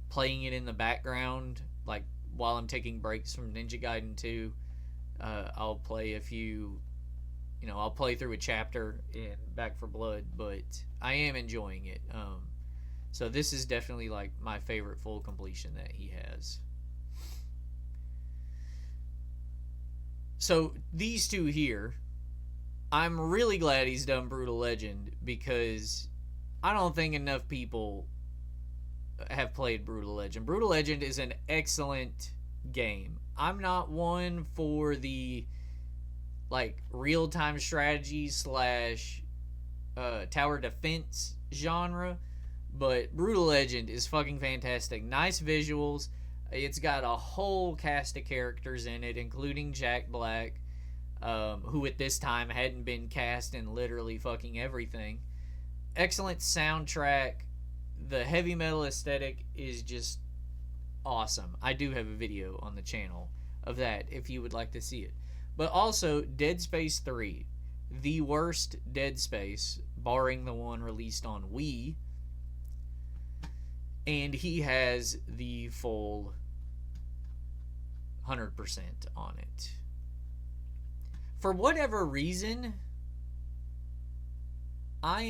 playing it in the background, like while I'm taking breaks from Ninja Gaiden 2. I'll play a few, I'll play through a chapter in Back for Blood, but I am enjoying it. So this is definitely like my favorite full completion that he has. So these two here, I'm really glad he's done Brutal Legend, because I don't think enough people have played Brutal Legend. Brutal Legend is an excellent game. I'm not one for the like real-time strategy slash tower defense genre, but Brutal Legend is fucking fantastic. Nice visuals. It's got a whole cast of characters in it, including Jack Black, who at this time hadn't been cast in literally fucking everything. Excellent soundtrack. The heavy metal aesthetic is just awesome. I do have a video on the channel of that if you would like to see it. But also, Dead Space 3, the worst Dead Space, barring the one released on Wii. And he has the full 100% on it. For whatever reason, let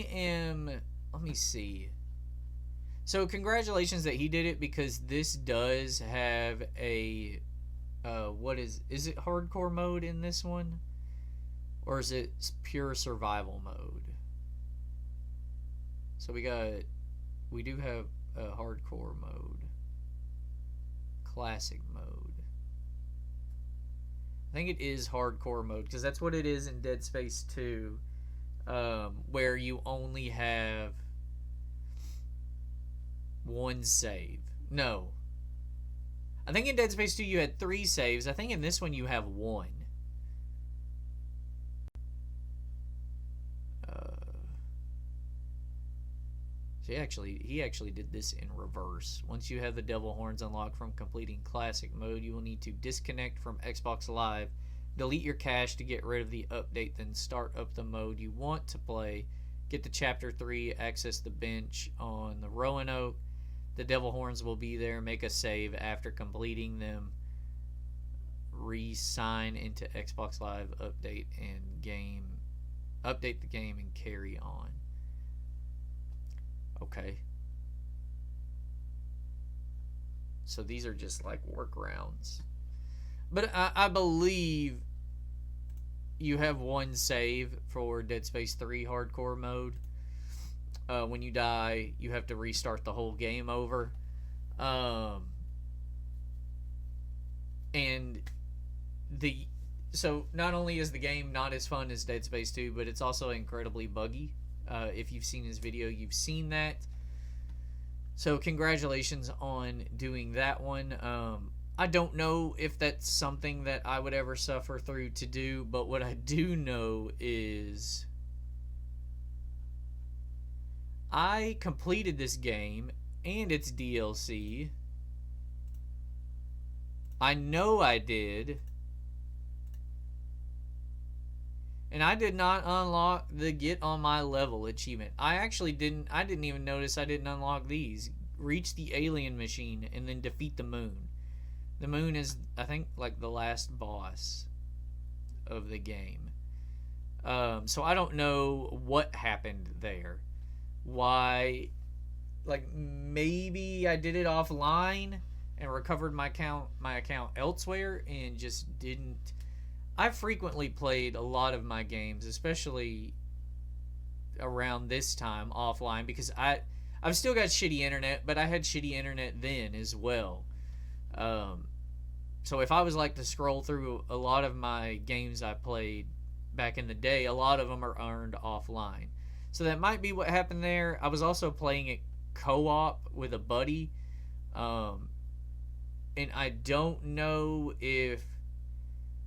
me see. So congratulations that he did it, because this does have a is it hardcore mode in this one, or is it pure survival mode? So we do have a hardcore mode, classic mode. I think it is hardcore mode, because that's what it is in Dead Space 2, where you only have one save. No, I think in Dead Space 2 you had 3 saves. I think in this one you have 1. So he actually did this in reverse. Once you have the Devil Horns unlocked from completing Classic mode, you will need to disconnect from Xbox Live, delete your cache to get rid of the update, then start up the mode you want to play. Get to Chapter 3, access the bench on the Roanoke. The Devil Horns will be there. Make a save after completing them. Re-sign into Xbox Live, update the game and carry on. Okay. So these are just like workarounds. But I believe you have one save for Dead Space 3 hardcore mode. When you die, you have to restart the whole game over. So not only is the game not as fun as Dead Space 2, but it's also incredibly buggy. If you've seen his video, you've seen that. So congratulations on doing that one. I don't know if that's something that I would ever suffer through to do, but what I do know is I completed this game and its DLC. I know I did. And I did not unlock the Get on My Level achievement. I didn't even notice I didn't unlock these. Reach the alien machine and then defeat the moon. The moon is, I think, like the last boss of the game. So I don't know what happened there. Why, like, maybe I did it offline and recovered my account elsewhere and just didn't. I've frequently played a lot of my games, especially around this time, offline, because I've still got shitty internet, but I had shitty internet then as well. So if I was like to scroll through a lot of my games I played back in the day, a lot of them are earned offline. So that might be what happened there. I was also playing it co-op with a buddy. And I don't know if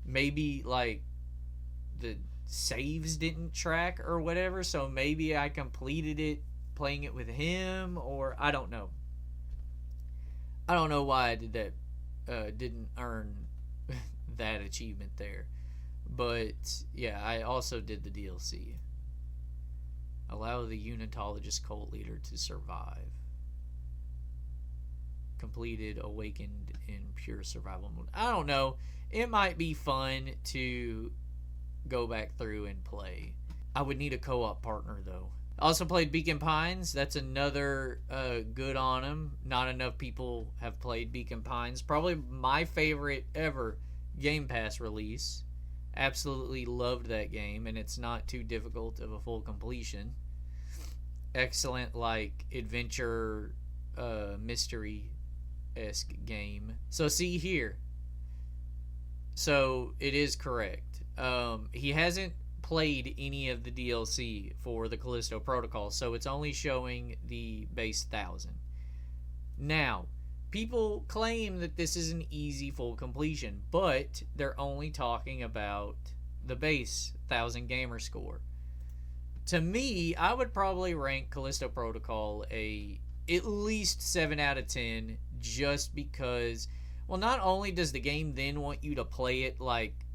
maybe like the saves didn't track or whatever. So maybe I completed it playing it with him, or I don't know. I don't know why I did that. Didn't earn that achievement there. But yeah, I also did the DLC. Allow the Unitologist cult leader to survive. Completed, awakened in pure survival mode. I don't know. It might be fun to go back through and play. I would need a co-op partner though. I also played Beacon Pines. That's another good on them. Not enough people have played Beacon Pines. Probably my favorite ever Game Pass release. Absolutely loved that game, and it's not too difficult of a full completion. Excellent, like, adventure, mystery-esque game. So see here. So it is correct. He hasn't played any of the DLC for the Callisto Protocol, so it's only showing the base 1000. Now, people claim that this is an easy full completion, but they're only talking about the base 1000 gamer score. To me, I would probably rank Callisto Protocol at least 7 out of 10, just because, well, not only does the game then want you to play it like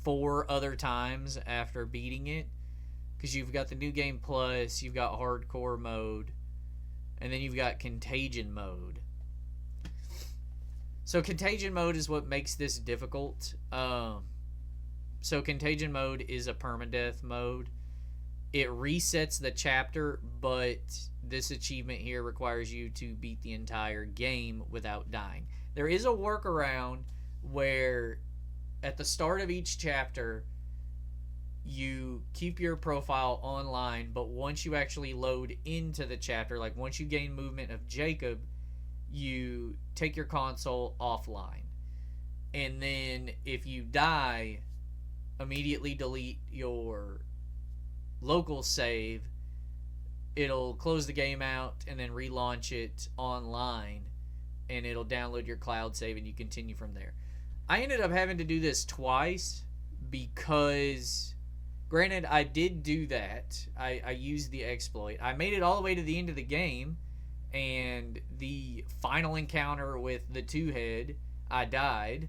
4 other times after beating it, because you've got the New Game Plus, you've got Hardcore mode, and then you've got Contagion mode. So Contagion mode is what makes this difficult. So Contagion mode is a permadeath mode. It resets the chapter, but this achievement here requires you to beat the entire game without dying. There is a workaround where at the start of each chapter, you keep your profile online, but once you actually load into the chapter, like once you gain movement of Jacob, you take your console offline. And then if you die, immediately delete your local save. It'll close the game out and then relaunch it online, and it'll download your cloud save and you continue from there. I ended up having to do this twice because, granted, I did do that. I used the exploit. I made it all the way to the end of the game, and the final encounter with the two-head, I died.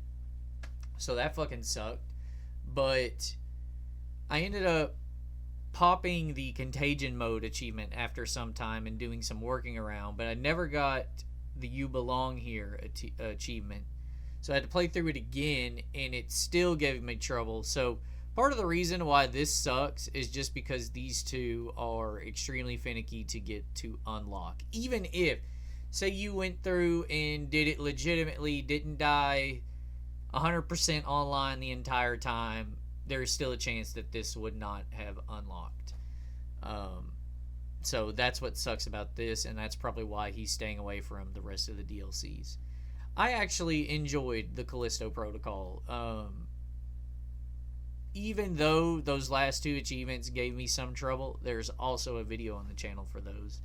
So that fucking sucked. but I ended up popping the Contagion Mode achievement after some time and doing some working around, but I never got the You Belong Here achievement. So I had to play through it again, and it still gave me trouble. So part of the reason why this sucks is just because these two are extremely finicky to get to unlock. Even if, say you went through and did it legitimately, didn't die 100% online the entire time, there's still a chance that this would not have unlocked. So that's what sucks about this, and that's probably why he's staying away from the rest of the DLCs. I actually enjoyed the Callisto Protocol. Even though those last two achievements gave me some trouble, there's also a video on the channel for those.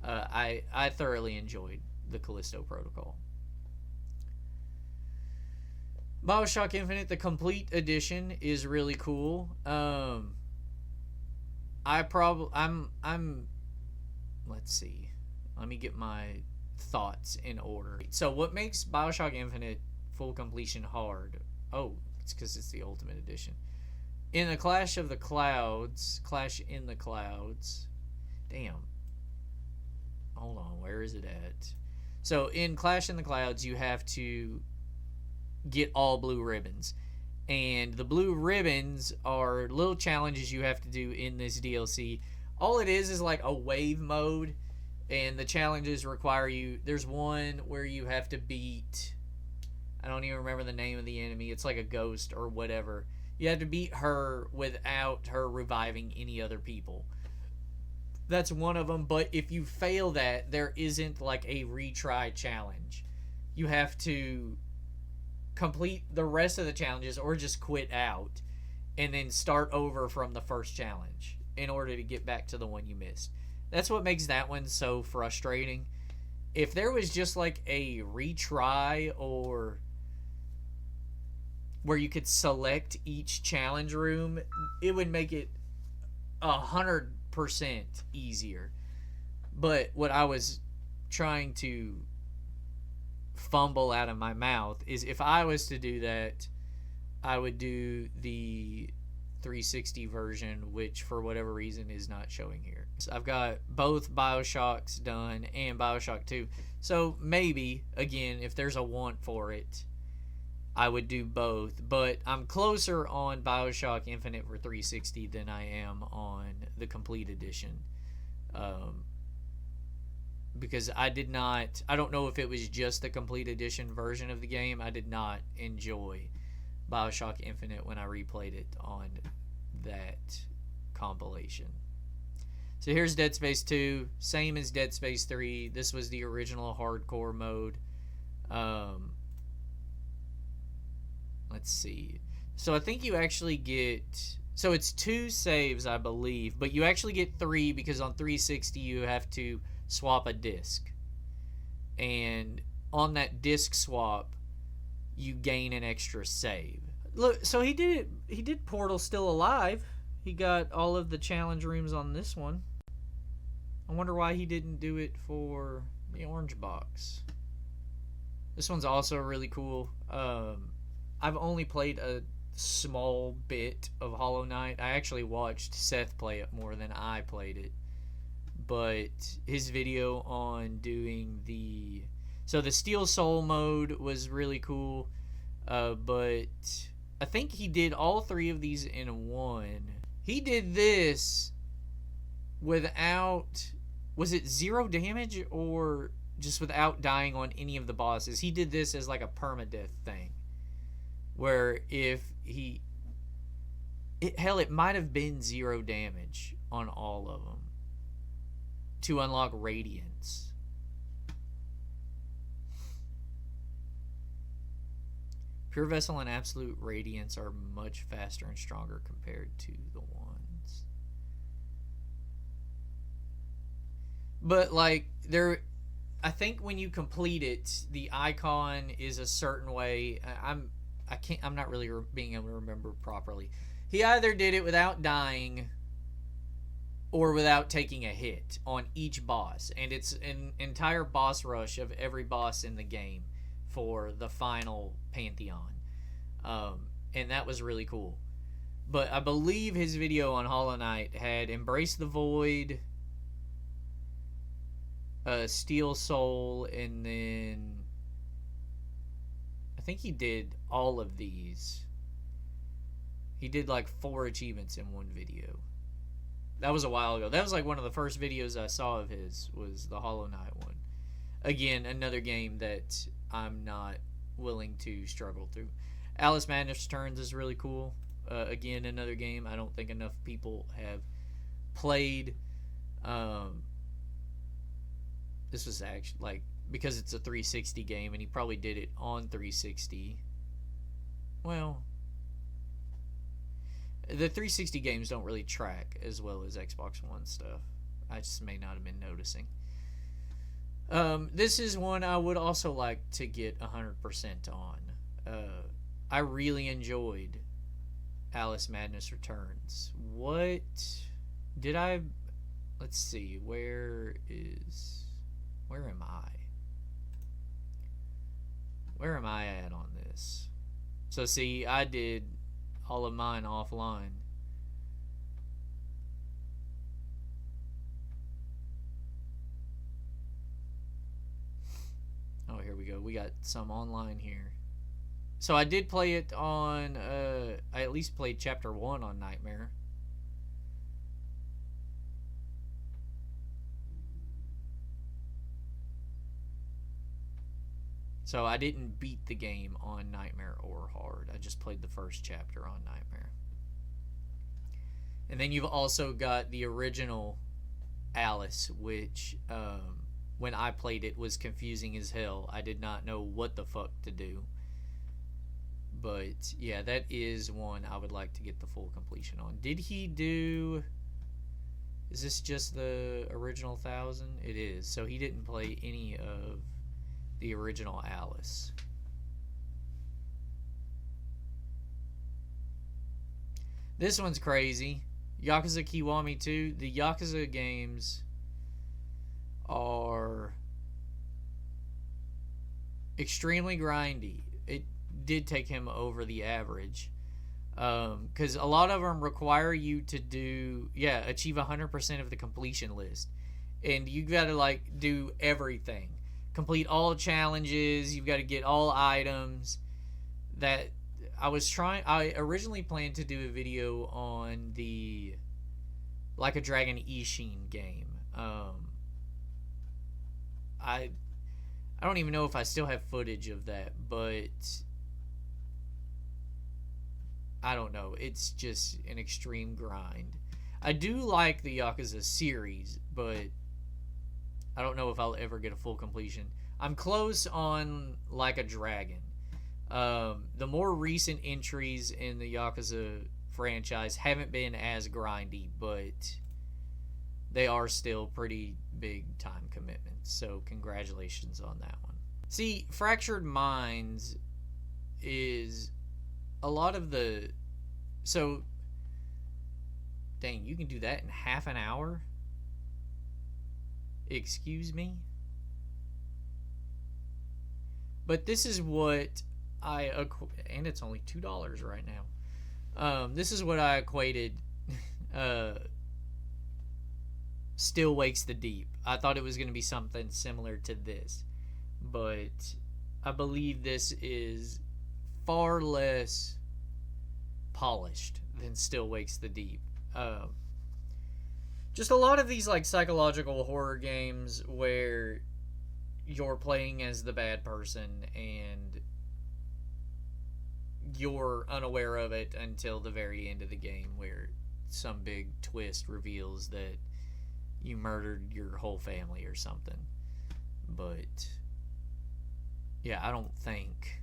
I thoroughly enjoyed the Callisto Protocol. BioShock Infinite, the complete edition, is really cool. Let's see. Let me get my thoughts in order. So what makes BioShock Infinite full completion hard? Oh, it's because it's the Ultimate Edition. In the Clash in the Clouds. Damn. Hold on, where is it at? So in Clash in the Clouds, you have to get all blue ribbons, and the blue ribbons are little challenges you have to do in this DLC. All it is like a wave mode, and the challenges require you, there's one where you have to beat, I don't even remember the name of the enemy, it's like a ghost or whatever. You have to beat her without her reviving any other people. That's one of them, but if you fail that, there isn't like a retry challenge. You have to complete the rest of the challenges or just quit out and then start over from the first challenge in order to get back to the one you missed. That's what makes that one so frustrating. If there was just like a retry, or where you could select each challenge room, it would make it 100% easier. But what I was trying to fumble out of my mouth is, if I was to do that, I would do the 360 version, which for whatever reason is not showing here. So I've got both BioShocks done and BioShock 2. So maybe, again, if there's a want for it, I would do both. But I'm closer on BioShock Infinite for 360 than I am on the Complete Edition. Because I don't know if it was just the Complete Edition version of the game. I did not enjoy BioShock Infinite when I replayed it on that compilation. So here's Dead Space 2, same as Dead Space 3. This was the original hardcore mode. Let's see. So I think you actually get, so it's 2 saves, I believe, but you actually get 3 because on 360 you have to swap a disc, and on that disc swap you gain an extra save. Look, so he did Portal Still Alive. He got all of the challenge rooms on this one. I wonder why he didn't do it for the orange box. This one's also really cool. I've only played a small bit of Hollow Knight. I actually watched Seth play it more than I played it. But his video on doing the Steel Soul mode was really cool. But I think he did all 3 of these in one. He did this without, was it 0 damage or just without dying on any of the bosses? He did this as like a permadeath thing, where if it might have been 0 damage on all of them to unlock Radiance. Pure Vessel and Absolute Radiance are much faster and stronger compared to the ones. But like I think when you complete it, the icon is a certain way. I'm not really being able to remember properly. He either did it without dying or without taking a hit on each boss, and it's an entire boss rush of every boss in the game for the final Pantheon, and that was really cool. But I believe his video on Hollow Knight had Embrace the Void, Steel Soul, and then I think he did all of these. He did like 4 achievements in one video. That was a while ago. That was like one of the first videos I saw of his, was the Hollow Knight one. Again, another game that I'm not willing to struggle through. Alice Madness Returns is really cool. Again, another game I don't think enough people have played. This was actually, like, because it's a 360 game, and he probably did it on 360. Well, the 360 games don't really track as well as Xbox One stuff. I just may not have been noticing. This is one I would also like to get 100% on. I really enjoyed Alice Madness Returns. What did I... Let's see. Where am I? Where am I at on this? So see, I did all of mine offline. Oh, here we go. We got some online here. So I did play it on, I at least played Chapter 1 on Nightmare. So I didn't beat the game on Nightmare or Hard. I just played the first chapter on Nightmare. And then you've also got the original Alice, which when I played it was confusing as hell. I did not know what the fuck to do. But yeah, that is one I would like to get the full completion on. Did he do... Is this just the original 1000? It is. So he didn't play any of the original Alice. This one's crazy. Yakuza Kiwami 2. The Yakuza games are extremely grindy. It did take him over the average, because a lot of them require you to achieve 100% of the completion list, and you got to like do everything, complete all challenges. You've got to get all items. That I originally planned to do a video on the Like a Dragon Ishin game. I don't even know if I still have footage of that, but I don't know. It's just an extreme grind. I do like the Yakuza series, but I don't know if I'll ever get a full completion. I'm close on Like a Dragon. The more recent entries in the Yakuza franchise haven't been as grindy, but they are still pretty big time commitments. So congratulations on that one. See, Fractured Minds is a lot of the... So, dang, you can do that in half an hour? Excuse me? But this is what and it's only $2 right now. This is what I equated Still Wakes the Deep. I thought it was going to be something similar to this, but I believe this is far less polished than Still Wakes the Deep. Just a lot of these like psychological horror games where you're playing as the bad person and you're unaware of it until the very end of the game, where some big twist reveals that you murdered your whole family or something. But yeah, I don't think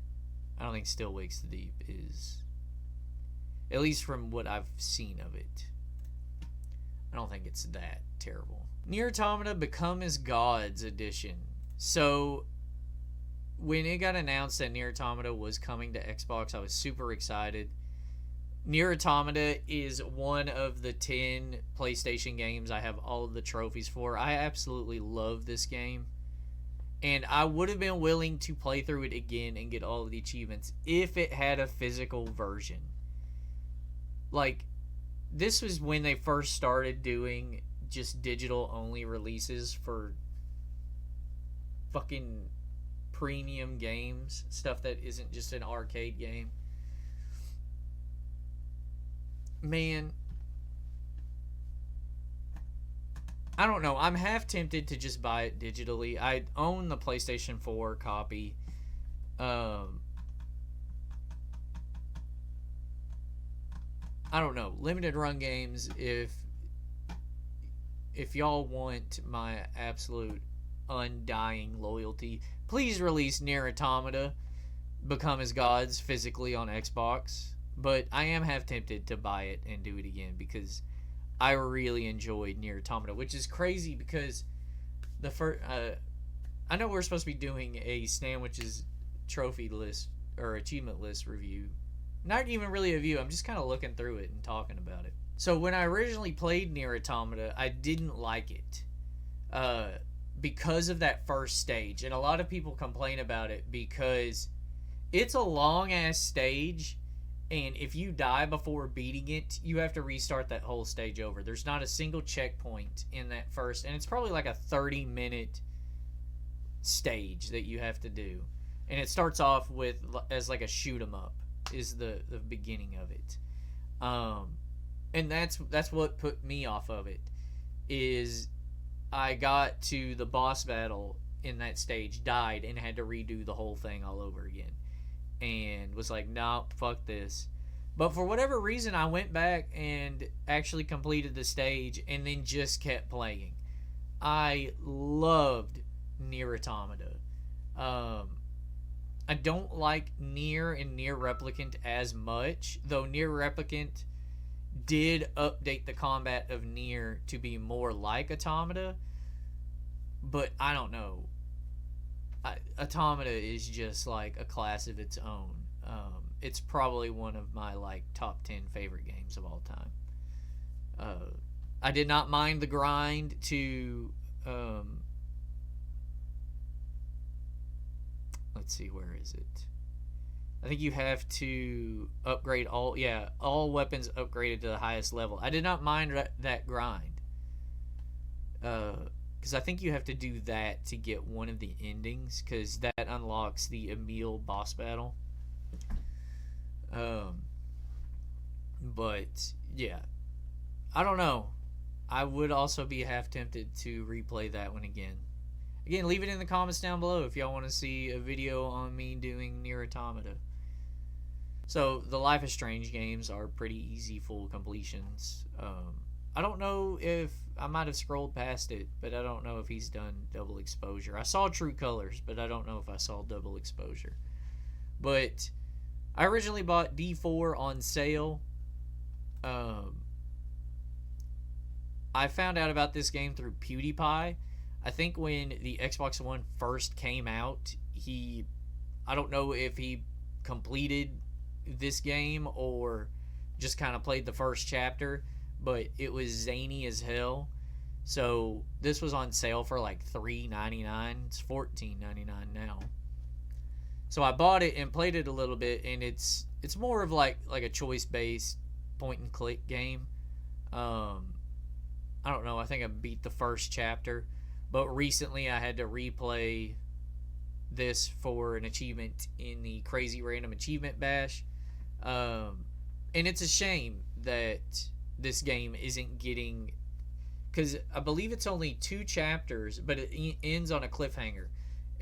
Still Wakes the Deep is, at least from what I've seen of it, I don't think it's that terrible. Nier Automata Become as Gods edition. So when it got announced that Nier Automata was coming to Xbox, I was super excited. Nier Automata is one of the 10 PlayStation games I have all of the trophies for. I absolutely love this game, and I would have been willing to play through it again and get all of the achievements if it had a physical version. like, this was when they first started doing just digital only releases for fucking premium games, stuff that isn't just an arcade game. Man, I don't know. I'm half tempted to just buy it digitally. I own the PlayStation 4 copy. Um, I don't know. Limited run games. If y'all want my absolute undying loyalty, please release Nier Automata, Become as Gods physically on Xbox. But I am half tempted to buy it and do it again because I really enjoyed Nier Automata, which is crazy because the first. I know we're supposed to be doing a Snamwiches trophy list or achievement list review. Not even really a review. I'm just kind of looking through it and talking about it. So when I originally played Nier Automata, I didn't like it because of that first stage, and a lot of people complain about it because it's a long ass stage. And if you die before beating it, you have to restart that whole stage over. There's not a single checkpoint in that first, and it's probably like a 30-minute stage that you have to do. And it starts off with as like a shoot 'em up is the beginning of it. And that's what put me off of it. Is I got to the boss battle in that stage, died, and had to redo the whole thing all over again. And was like, nah, fuck this. But for whatever reason, I went back and actually completed the stage and then just kept playing. I loved Nier Automata. I don't like Nier and Nier Replicant as much, though Nier Replicant did update the combat of Nier to be more like Automata. But I don't know. Automata is just like a class of its own. It's probably one of my like top 10 favorite games of all time. I did not mind the grind to let's see, where is it? I think you have to upgrade all weapons upgraded to the highest level. I did not mind that grind. Because I think you have to do that to get one of the endings, because that unlocks the Emil boss battle. But yeah, I don't know. I would also be half tempted to replay that one again. Again, leave it in the comments down below if y'all want to see a video on me doing Nier Automata. So the Life is Strange games are pretty easy full completions. I don't know if I might have scrolled past it, but I don't know if he's done double exposure. I saw True Colors, but I don't know if I saw double exposure. But I originally bought D4 on sale. I found out about this game through PewDiePie. I think when the Xbox One first came out, I don't know if he completed this game or just kind of played the first chapter, but it was zany as hell. So this was on sale for like $3.99. It's $14.99 now. So I bought it and played it a little bit, and it's more of like a choice-based point-and-click game. I don't know. I think I beat the first chapter, but recently I had to replay this for an achievement in the Crazy Random Achievement Bash. And it's a shame that this game isn't getting, because I believe it's only 2 chapters, but it ends on a cliffhanger.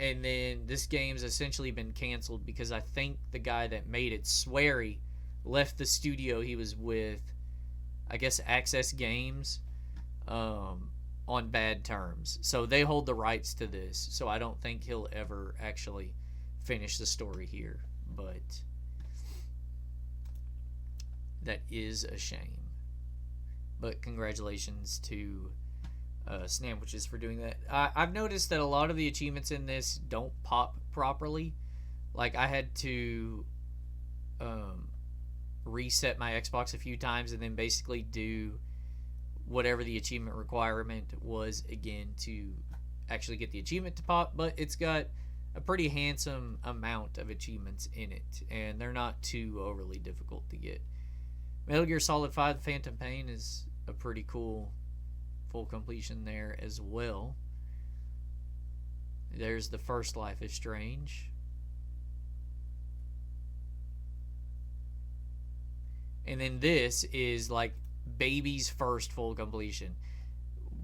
And then this game's essentially been canceled because I think the guy that made it, Swery, left the studio he was with, I guess Access Games, on bad terms. So they hold the rights to this. So I don't think he'll ever actually finish the story here. But that is a shame. But congratulations to Snamwiches for doing that. I've noticed that a lot of the achievements in this don't pop properly. Like, I had to reset my Xbox a few times and then basically do whatever the achievement requirement was again to actually get the achievement to pop. But it's got a pretty handsome amount of achievements in it, and they're not too overly difficult to get. Metal Gear Solid 5 Phantom Pain is a pretty cool full completion there as well. There's the first Life is Strange. And then this is like baby's first full completion.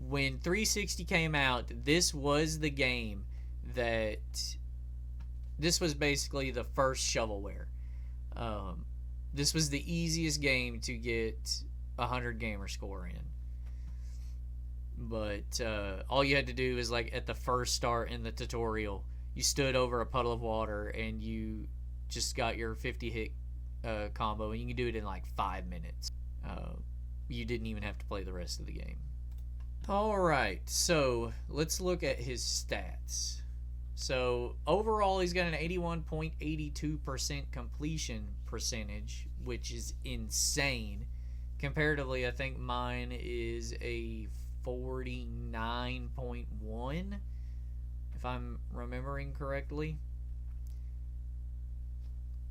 When 360 came out, this was the game that... This was basically the first shovelware. This was the easiest game to get 100 gamer score in. But all you had to do is, like, at the first start in the tutorial, you stood over a puddle of water and you just got your 50 hit combo, and you can do it in like 5 minutes. You didn't even have to play the rest of the game. Alright, so let's look at his stats. So overall, he's got an 81.82% completion percentage, which is insane. Comparatively, I think mine is a 49.1, if I'm remembering correctly.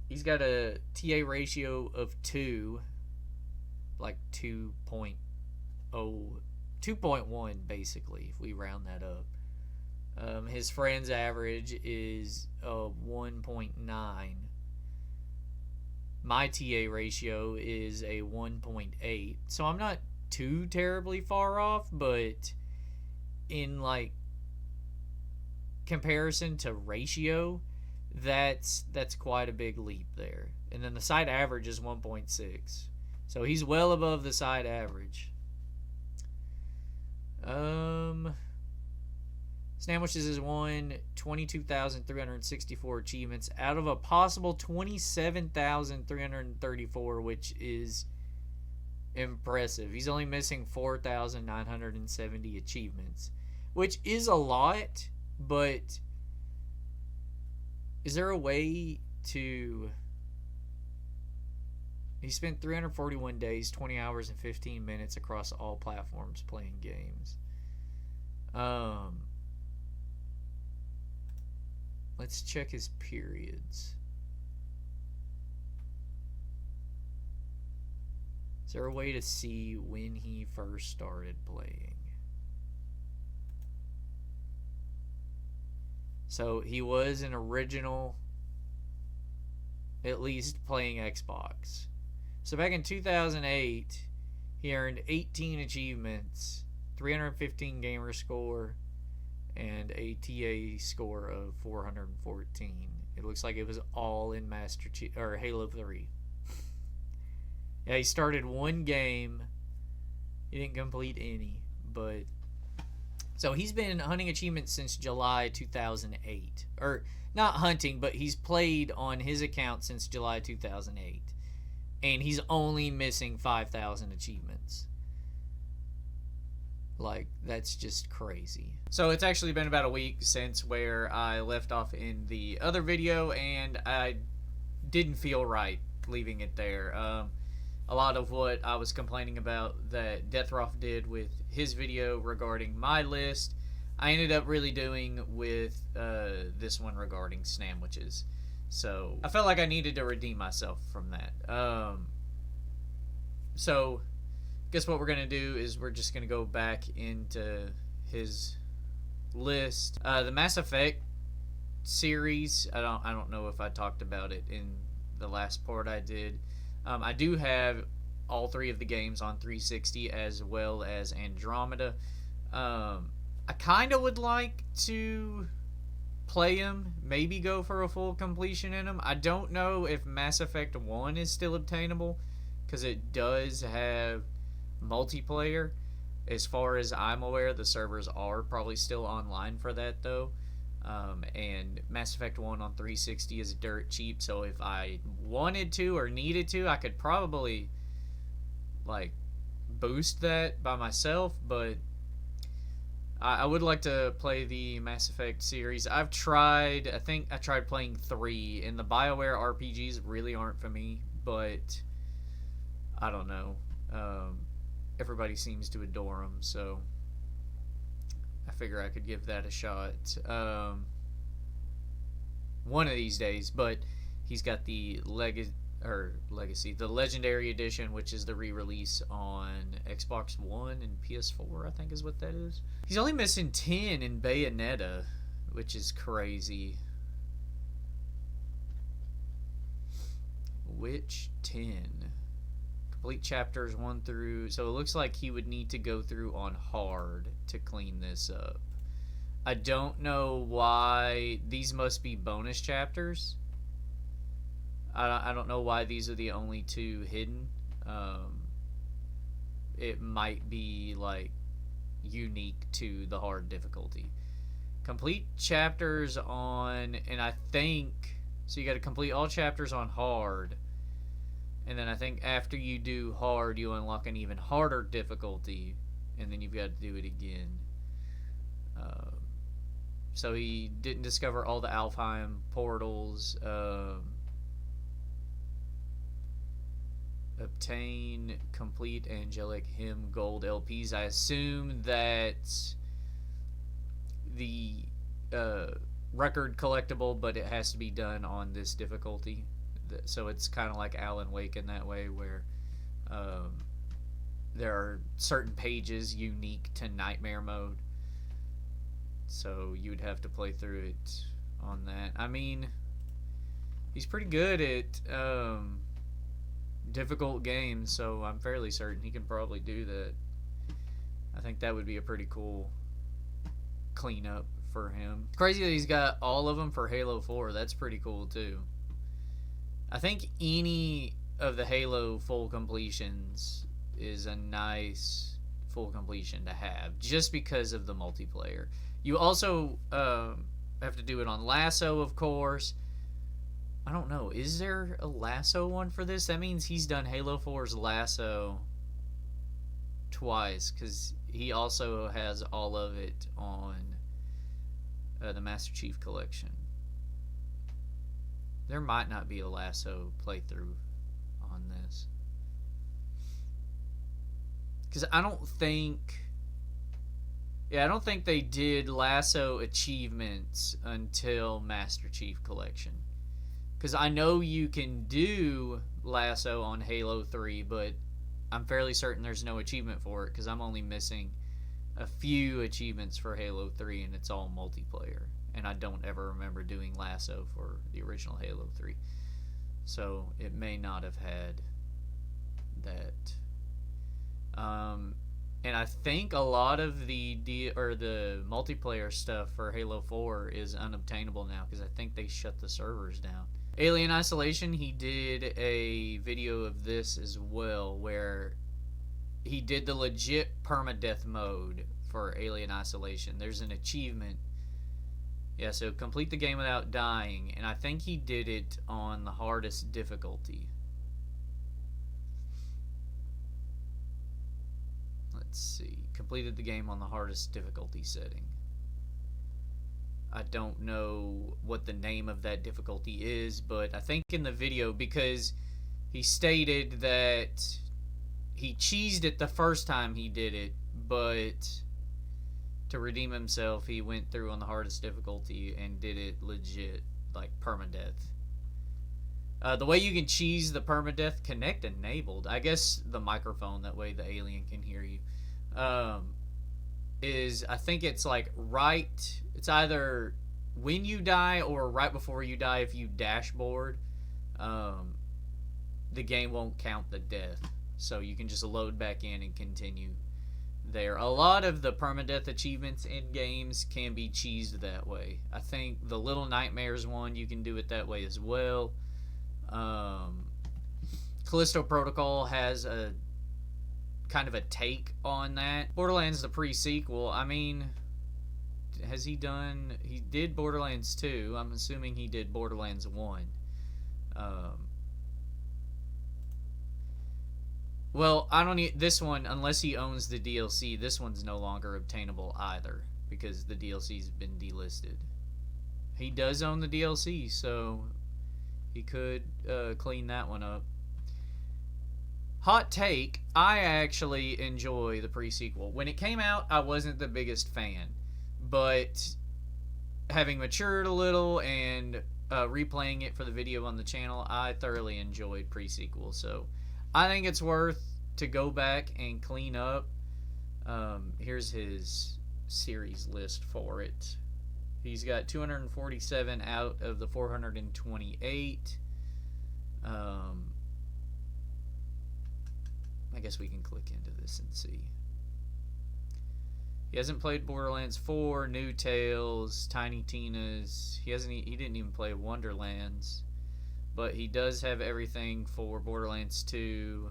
He's got a TA ratio of 2, like 2.0, 2.1 basically, if we round that up. His friends average is 1.9. My TA ratio is a 1.8. So I'm not too terribly far off, but in like comparison to ratio, that's quite a big leap there. And then the side average is 1.6. So he's well above the side average. Snamwiches has won 22,364 achievements out of a possible 27,334, which is impressive. He's only missing 4,970 achievements, which is a lot, but is there a way to... He spent 341 days, 20 hours, and 15 minutes across all platforms playing games. Let's check his periods. Is there a way to see when he first started playing? So he was an original, at least playing Xbox. So back in 2008, he earned 18 achievements, 315 gamer score, and a TA score of 414. It looks like it was all in Master Chief or Halo 3. Yeah, he started one game. He didn't complete any, but so he's been hunting achievements since July 2008. Or not hunting, but he's played on his account since July 2008. And he's only missing 5,000 achievements. Like, that's just crazy. So it's actually been about a week since where I left off in the other video, and I didn't feel right leaving it there. A lot of what I was complaining about that Deathroff did with his video regarding my list, I ended up really doing with this one regarding Snamwiches. So I felt like I needed to redeem myself from that. So guess what we're gonna do is we're just gonna go back into his list. The Mass Effect series, I don't know if I talked about it in the last part I did. I do have all three of the games on 360 as well as Andromeda. I kind of would like to play them, maybe go for a full completion in them. I don't know if Mass Effect 1 is still obtainable, because it does have multiplayer. As far as I'm aware, the servers are probably still online for that though. And Mass Effect 1 on 360 is dirt cheap, so if I wanted to or needed to, I could probably like boost that by myself, but I would like to play the Mass Effect series. I think I tried playing 3, and the BioWare RPGs really aren't for me, but I don't know. Everybody seems to adore them, so I figure I could give that a shot one of these days. But he's got the or Legacy, the Legendary Edition, which is the re-release on Xbox One and PS4, I think is what that is. He's only missing 10 in Bayonetta, which is crazy. Which 10? Complete chapters 1 through... So it looks like he would need to go through on hard to clean this up. I don't know why... These must be bonus chapters. I don't know why these are the only 2 hidden. It might be, like, unique to the hard difficulty. Complete chapters on... And I think... So you got to complete all chapters on hard. And then I think after you do hard, you unlock an even harder difficulty. And then you've got to do it again. So he didn't discover all the Alfheim portals. Obtain complete Angelic Hymn Gold LPs. I assume that the record collectible, but it has to be done on this difficulty. So it's kind of like Alan Wake in that way, where there are certain pages unique to Nightmare Mode. So you'd have to play through it on that. I mean, he's pretty good at difficult games, so I'm fairly certain he can probably do that. I think that would be a pretty cool cleanup for him. It's crazy that he's got all of them for Halo 4. That's pretty cool too. I think any of the Halo full completions is a nice full completion to have, just because of the multiplayer. You also have to do it on Lasso, of course. I don't know. Is there a Lasso one for this? That means he's done Halo 4's Lasso twice, because he also has all of it on the Master Chief Collection. There might not be a Lasso playthrough on this, because I don't think they did Lasso achievements until Master Chief Collection. Because I know you can do Lasso on Halo 3, but I'm fairly certain there's no achievement for it, because I'm only missing a few achievements for Halo 3, and it's all multiplayer. And I don't ever remember doing Lasso for the original Halo 3. So it may not have had that. And I think a lot of the multiplayer stuff for Halo 4 is unobtainable now, because I think they shut the servers down. Alien Isolation, he did a video of this as well, where he did the legit permadeath mode for Alien Isolation. There's an achievement. Yeah, so complete the game without dying, and I think he did it on the hardest difficulty. Let's see. Completed the game on the hardest difficulty setting. I don't know what the name of that difficulty is, but I think in the video, because he stated that he cheesed it the first time he did it, but to redeem himself, he went through on the hardest difficulty and did it legit, like permadeath. The way you can cheese the permadeath, connect enabled. I guess the microphone, that way the alien can hear you. Is, I think it's like right, it's either when you die or right before you die. If you dashboard, the game won't count the death, so you can just load back in and continue there. A lot of the permadeath achievements in games can be cheesed that way. I think the Little Nightmares one, you can do it that way as well. Callisto Protocol has a kind of a take on that. Borderlands, the pre-sequel, I mean, has he done... He did Borderlands 2. I'm assuming he did Borderlands 1. Well, I don't need this one unless he owns the DLC. This one's no longer obtainable either, because the DLC's been delisted. He does own the DLC, so he could clean that one up. Hot take, I actually enjoy the pre-sequel. When it came out, I wasn't the biggest fan, but having matured a little and replaying it for the video on the channel, I thoroughly enjoyed pre-sequel. So I think it's worth to go back and clean up. Here's his series list for it. He's got 247 out of the 428. I guess we can click into this and see. He hasn't played Borderlands 4, New Tales, Tiny Tina's. He didn't even play Wonderlands, but he does have everything for Borderlands 2,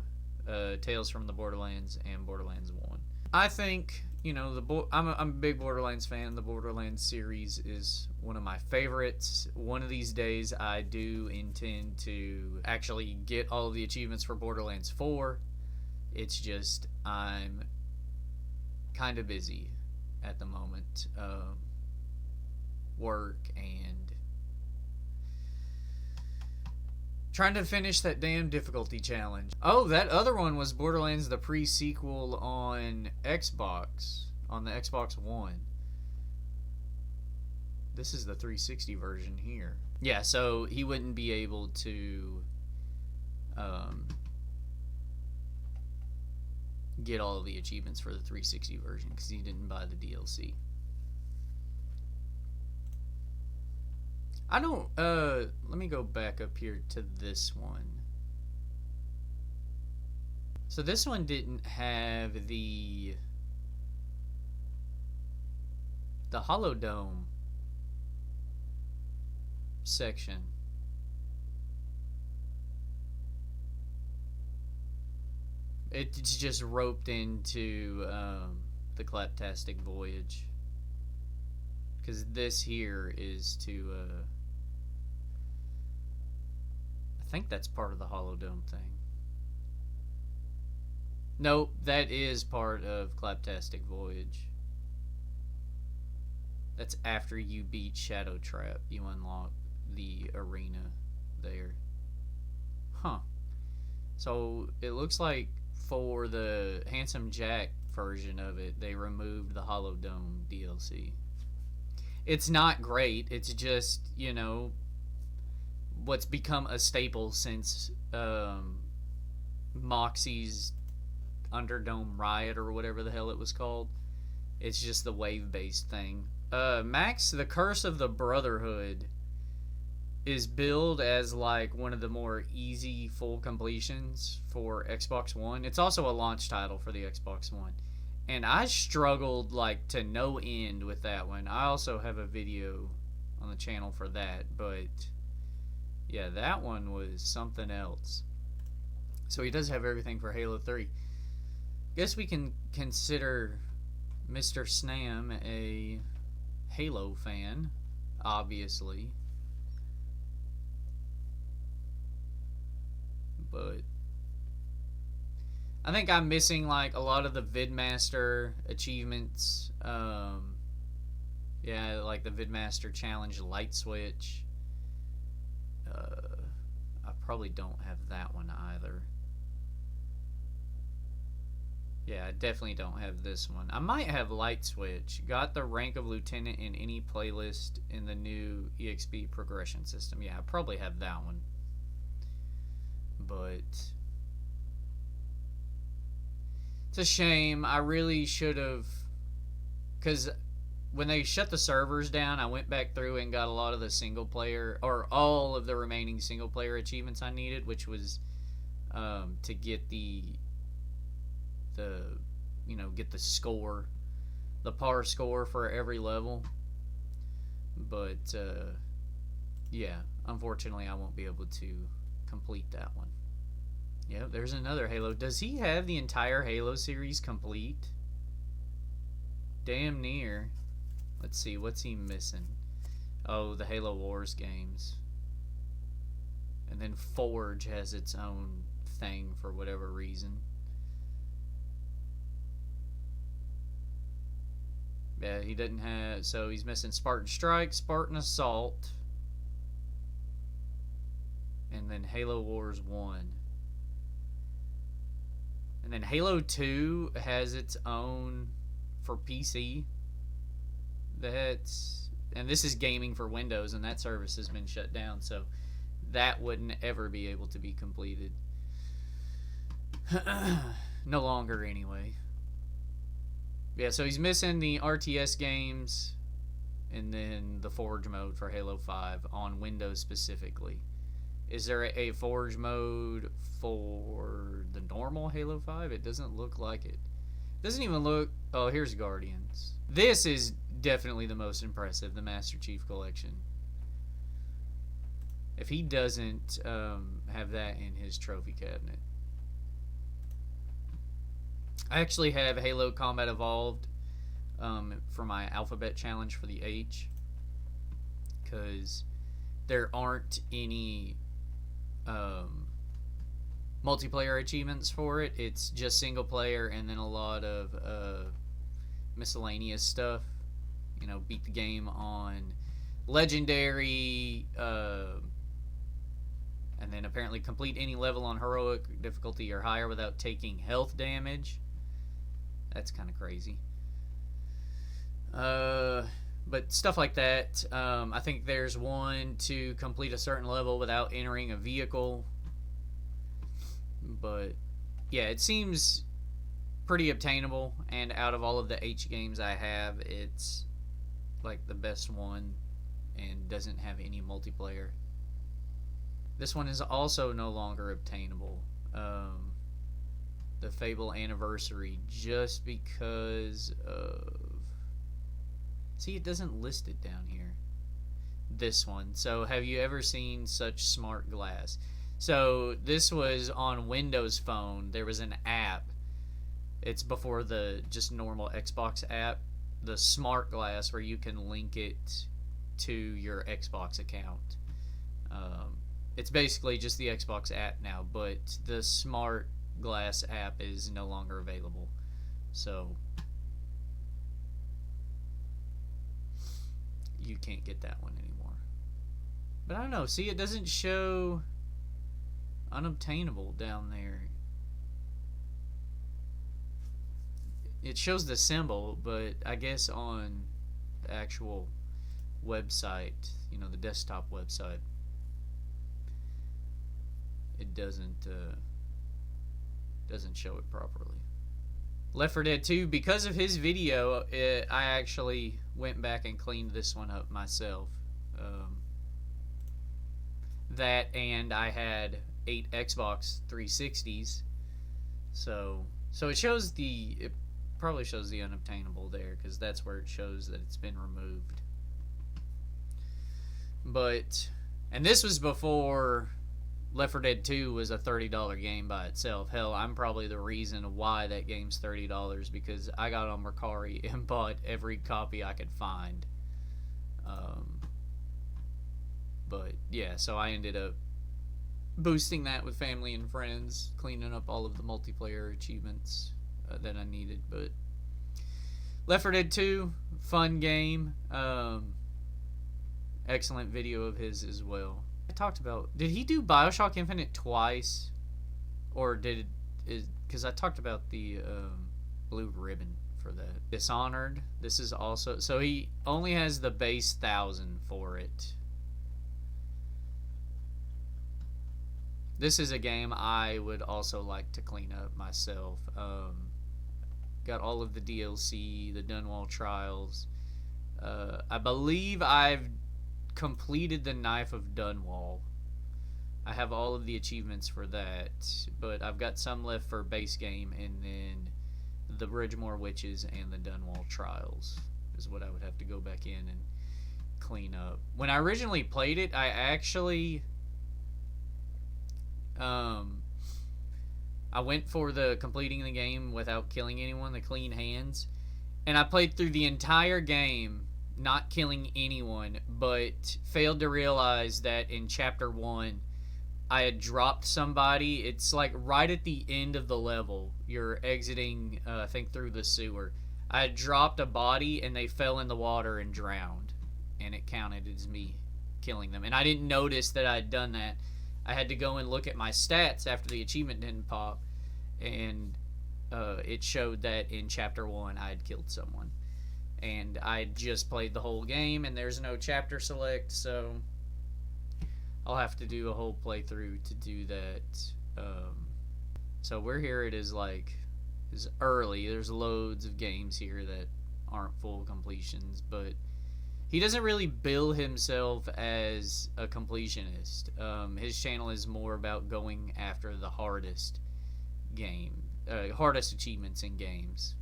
Tales from the Borderlands, and Borderlands 1. I think, you know, I'm a big Borderlands fan. The Borderlands series is one of my favorites. One of these days, I do intend to actually get all of the achievements for Borderlands 4. It's just I'm kind of busy at the moment. Work and trying to finish that damn difficulty challenge. Oh, that other one was Borderlands the pre-sequel on Xbox, on the Xbox One. This is the 360 version here. Yeah, so he wouldn't be able to get all of the achievements for the 360 version because he didn't buy the DLC. I don't, let me go back up here to this one. So this one didn't have the Holodome section. It's just roped into the Claptastic Voyage, because this here is to I think that's part of the Holodome thing. Nope, that is part of Claptastic Voyage. That's after you beat Shadow Trap, you unlock the arena there. Huh. So it looks like for the Handsome Jack version of it, they removed the Holodome DLC. It's not great. It's just, you know, what's become a staple since Moxie's Underdome Riot or whatever the hell it was called. It's just the wave-based thing. Max, the Curse of the Brotherhood is billed as like one of the more easy full completions for Xbox One. It's also a launch title for the Xbox One. And I struggled like to no end with that one. I also have a video on the channel for that, but yeah, that one was something else. So he does have everything for Halo 3. Guess we can consider Mr. Snam a Halo fan, obviously. But I think I'm missing like a lot of the Vidmaster achievements. Yeah, like the Vidmaster Challenge Light Switch. I probably don't have that one either. Yeah, I definitely don't have this one. I might have Light Switch. Got the rank of Lieutenant in any playlist in the new EXP progression system. Yeah, I probably have that one. But it's a shame. I really should have, because when they shut the servers down, I went back through and got a lot of the single player, or all of the remaining single player achievements I needed, which was to get the you know, get the score, the par score for every level. But yeah, unfortunately I won't be able to complete that one. Yep, there's another Halo. Does he have the entire Halo series complete? Damn near. Let's see, what's he missing? Oh, the Halo Wars games. And then Forge has its own thing for whatever reason. Yeah, he doesn't have... So he's missing Spartan Strike, Spartan Assault, and then Halo Wars 1. And then Halo 2 has its own for PC. That's and this is gaming for Windows, and that service has been shut down, so that wouldn't ever be able to be completed. No longer, anyway. Yeah, so he's missing the RTS games and then the Forge mode for Halo 5 on Windows specifically. Is there a Forge mode for the normal Halo 5? It doesn't look like it. Doesn't even look... Oh, here's Guardians. This is definitely the most impressive, the Master Chief Collection. If he doesn't have that in his trophy cabinet. I actually have Halo Combat Evolved for my Alphabet Challenge for the H. Because there aren't any multiplayer achievements for it. It's just single player and then a lot of miscellaneous stuff. You know, beat the game on legendary, and then apparently complete any level on heroic difficulty or higher without taking health damage. That's kind of crazy. But stuff like that. I think there's one to complete a certain level without entering a vehicle. But yeah, it seems pretty obtainable, and out of all of the H games I have, it's like the best one and doesn't have any multiplayer. This one is also no longer obtainable. The Fable Anniversary, just because of... See, it doesn't list it down here. This one. So, have you ever seen such smart glass? So, this was on Windows Phone. There was an app. It's before the just normal Xbox app. The smart glass, where you can link it to your Xbox account. It's basically just the Xbox app now, but the smart glass app is no longer available. So you can't get that one anymore. But I don't know. See, it doesn't show unobtainable down there. It shows the symbol, but I guess on the actual website, you know, the desktop website, it doesn't show it properly. Left 4 Dead 2, because of his video, I actually went back and cleaned this one up myself. That, and I had 8 Xbox 360s, so it shows it probably shows the unobtainable there, because that's where it shows that it's been removed. But, and this was before Left 4 Dead 2 was a $30 game by itself. Hell, I'm probably the reason why that game's $30, because I got on Mercari and bought every copy I could find. But yeah, so I ended up boosting that with family and friends, cleaning up all of the multiplayer achievements that I needed. But Left 4 Dead 2, fun game. Excellent video of his as well. I talked about, did he do BioShock Infinite twice, or because I talked about the blue ribbon for that. Dishonored, this is also, so he only has the base 1000 for it. This is a game I would also like to clean up myself. Got all of the DLC, the Dunwall Trials. I believe I've completed the Knife of Dunwall. I have all of the achievements for that, but I've got some left for base game, and then the Bridgemore Witches and the Dunwall Trials is what I would have to go back in and clean up. When I originally played it, I actually I went for the completing the game without killing anyone, the clean hands, and I played through the entire game not killing anyone, but failed to realize that in chapter 1 I had dropped somebody. It's like right at the end of the level, you're exiting I think through the sewer. I had dropped a body and they fell in the water and drowned, and it counted as me killing them, and I didn't notice that I had done that. I had to go and look at my stats after the achievement didn't pop, and it showed that in chapter 1 I had killed someone. and I just played the whole game, and there's no chapter select, so I'll have to do a whole playthrough to do that. So we're here. It is like is early. There's loads of games here that aren't full completions, but he doesn't really bill himself as a completionist. His channel is more about going after the hardest hardest achievements in games,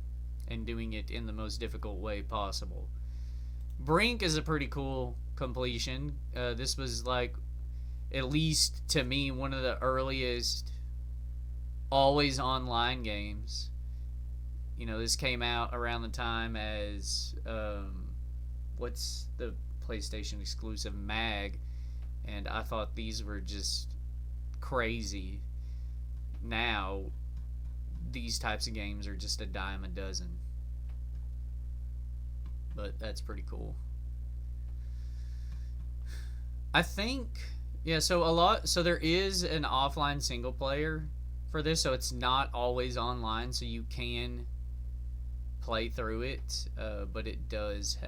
and doing it in the most difficult way possible. Brink is a pretty cool completion. This was like, at least to me, one of the earliest always online games. You know, this came out around the time as what's the PlayStation exclusive, Mag, and I thought these were just crazy. Now these types of games are just a dime a dozen, but that's pretty cool. I think, yeah, so there is an offline single player for this, so it's not always online, so you can play through it, but it does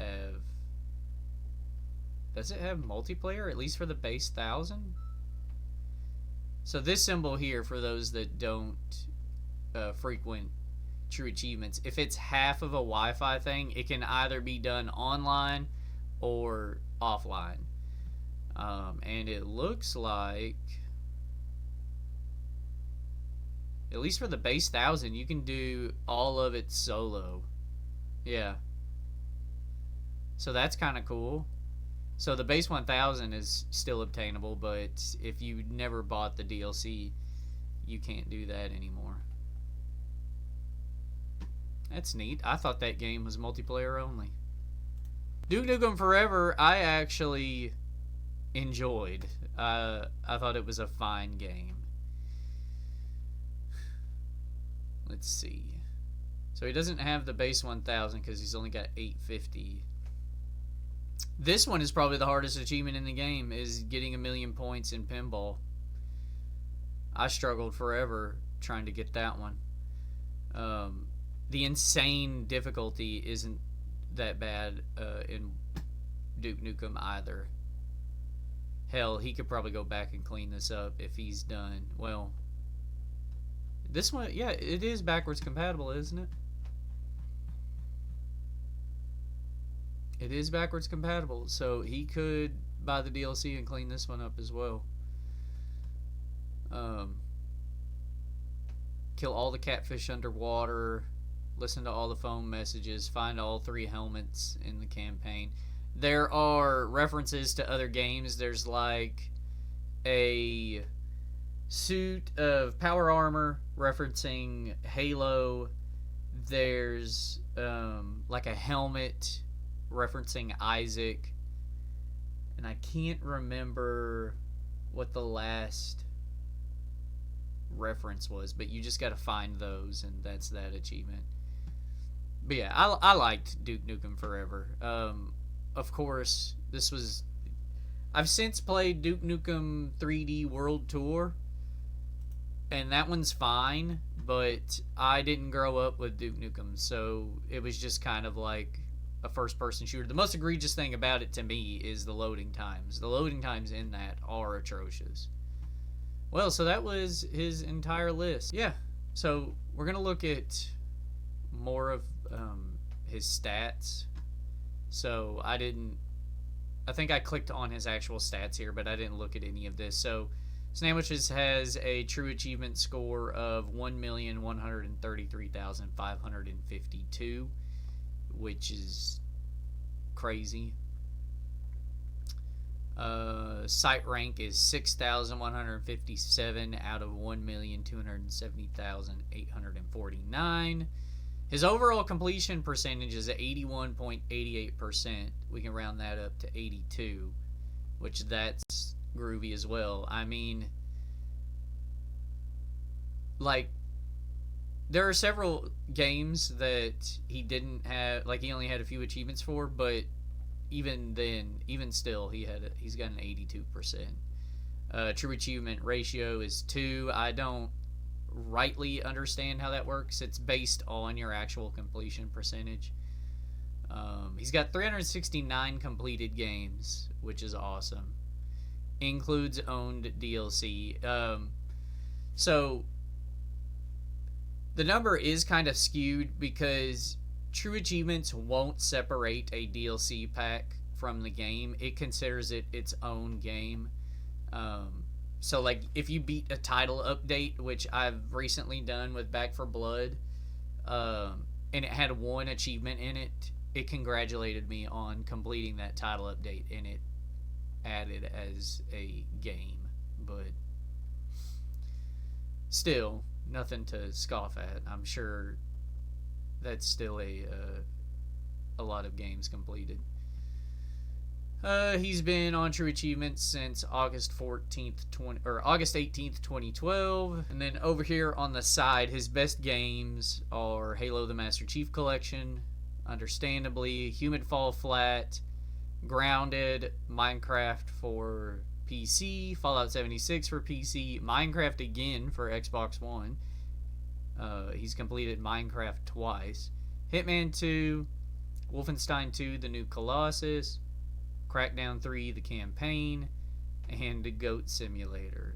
it have multiplayer, at least for the base 1,000? So this symbol here, for those that don't frequent True Achievements, if it's half of a Wi-Fi thing, it can either be done online or offline. And it looks like, at least for the base 1,000, you can do all of it solo. Yeah. So that's kind of cool. So the base 1,000 is still obtainable, but if you never bought the DLC, you can't do that anymore. That's neat. I thought that game was multiplayer only. Duke Nukem Forever, I actually enjoyed. I thought it was a fine game. Let's see. So he doesn't have the base 1,000 because he's only got 850. This one is probably the hardest achievement in the game, is getting 1,000,000 points in pinball. I struggled forever trying to get that one. The insane difficulty isn't that bad in Duke Nukem either. Hell, he could probably go back and clean this up if he's done. Well, this one, yeah, it is backwards compatible, isn't it? It is backwards compatible, so he could buy the DLC and clean this one up as well. Kill all the catfish underwater, listen to all the phone messages, find all 3 helmets in the campaign. There are references to other games. There's like a suit of power armor referencing Halo. There's like a helmet referencing Isaac, and I can't remember what the last reference was, but you just got to find those, and that's that achievement. But yeah, I liked Duke Nukem Forever. Of course, I've since played Duke Nukem 3D World Tour, and that one's fine, but I didn't grow up with Duke Nukem, so it was just kind of like a first-person shooter. The most egregious thing about it to me is the loading times. The loading times in that are atrocious. Well, so that was his entire list. Yeah, so we're going to look at more of his stats. So I think I clicked on his actual stats here, but I didn't look at any of this. So Snamwiches has a true achievement score of 1,133,552, which is crazy. Site rank is 6,157 out of 1,270,849. His overall completion percentage is 81.88%. We can round that up to 82, which that's groovy as well. I mean, like, there are several games that he didn't have, like, he only had a few achievements for, but even then, even still, he's got an 82%. True achievement ratio is 2. I don't rightly understand how that works. It's based on your actual completion percentage. He's got 369 completed games, which is awesome. Includes owned DLC. So the number is kind of skewed because True Achievements won't separate a DLC pack from the game. It considers it its own game. So like if you beat a title update, which I've recently done with Back 4 Blood, and it had one achievement in it, it congratulated me on completing that title update, and it added as a game. But still, nothing to scoff at. I'm sure that's still a lot of games completed. He's been on True Achievements since August 18th, 2012. And then over here on the side, his best games are Halo the Master Chief Collection, understandably, Human Fall Flat, Grounded, Minecraft for PC, Fallout 76 for PC, Minecraft again for Xbox One. He's completed Minecraft twice. Hitman 2, Wolfenstein 2, The New Colossus, Crackdown 3, The Campaign, and the Goat Simulator.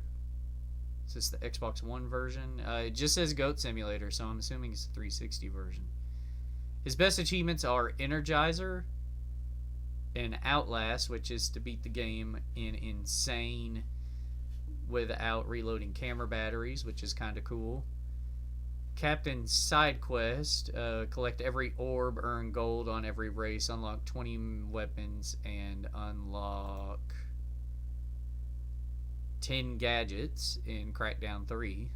Is this the Xbox One version? It just says Goat Simulator, so I'm assuming it's the 360 version. His best achievements are Energizer and Outlast, which is to beat the game in Insane without reloading camera batteries, which is kind of cool. Captain's Side Quest, collect every orb, earn gold on every race, unlock 20 weapons, and unlock 10 gadgets in Crackdown 3.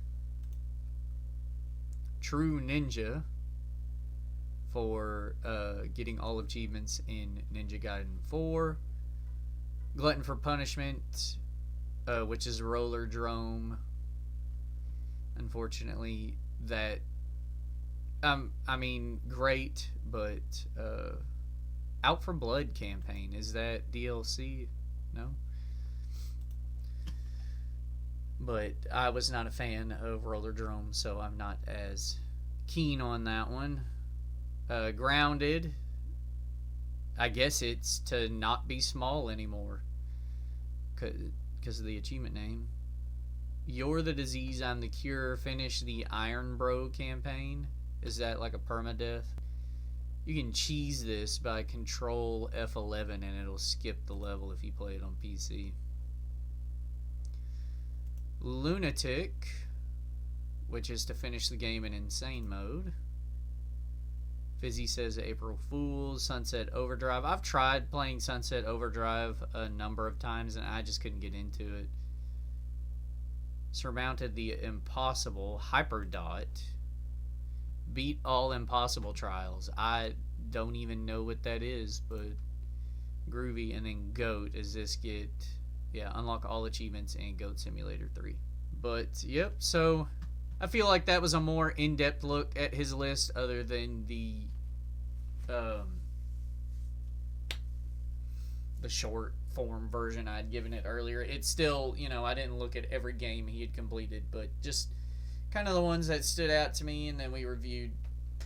True Ninja for getting all achievements in Ninja Gaiden 4. Glutton for Punishment, which is Roller Drome. Unfortunately, that I mean, great, but Out for Blood campaign, is that DLC? No. But I was not a fan of Roller Drome, so I'm not as keen on that one. Grounded, I guess it's to not be small anymore because of the achievement name. You're the Disease, I'm the Cure. Finish the Iron Bro campaign. Is that like a permadeath? You can cheese this by Control F11 and it'll skip the level if you play it on PC. Lunatic, which is to finish the game in Insane mode. Fizzy says April Fools. Sunset Overdrive. I've tried playing Sunset Overdrive a number of times and I just couldn't get into it. Surmounted the Impossible. Hyperdot. Beat all impossible trials. I don't even know what that is, but groovy. And then Goat, is this get, yeah, unlock all achievements in Goat Simulator 3. But yep, so I feel like that was a more in-depth look at his list other than the short form version I'd given it earlier. It's still, you know, I didn't look at every game he had completed, but just kind of the ones that stood out to me, and then we reviewed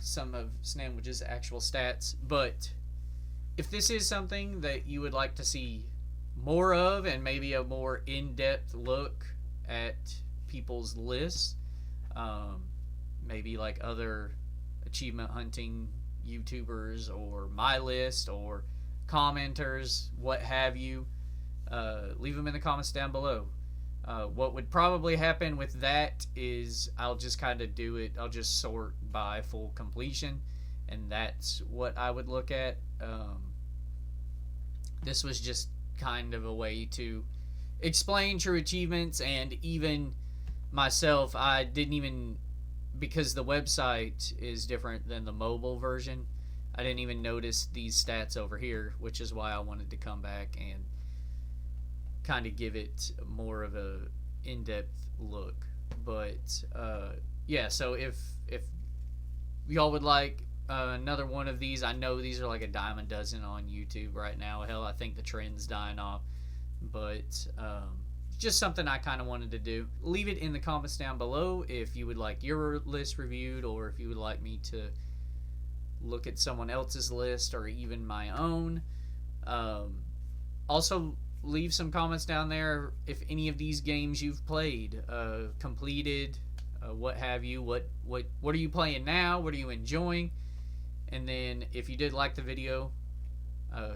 some of Snamwiches' actual stats. But if this is something that you would like to see more of, and maybe a more in-depth look at people's lists, maybe like other achievement hunting YouTubers or my list or commenters, what have you, leave them in the comments down below. What would probably happen with that is I'll just kind of do it, I'll just sort by full completion, and that's what I would look at. This was just kind of a way to explain True Achievements, and even myself, I didn't even, because the website is different than the mobile version, I didn't even notice these stats over here, which is why I wanted to come back and kind of give it more of a in-depth look. But yeah, so if y'all would like another one of these, I know these are like a dime a dozen on YouTube right now. Hell, I think the trend's dying off, but just something I kind of wanted to do. Leave it in the comments down below if you would like your list reviewed, or if you would like me to look at someone else's list or even my own. Also, leave some comments down there if any of these games you've played, completed, what have you. What are you playing now? What are you enjoying? And then if you did like the video,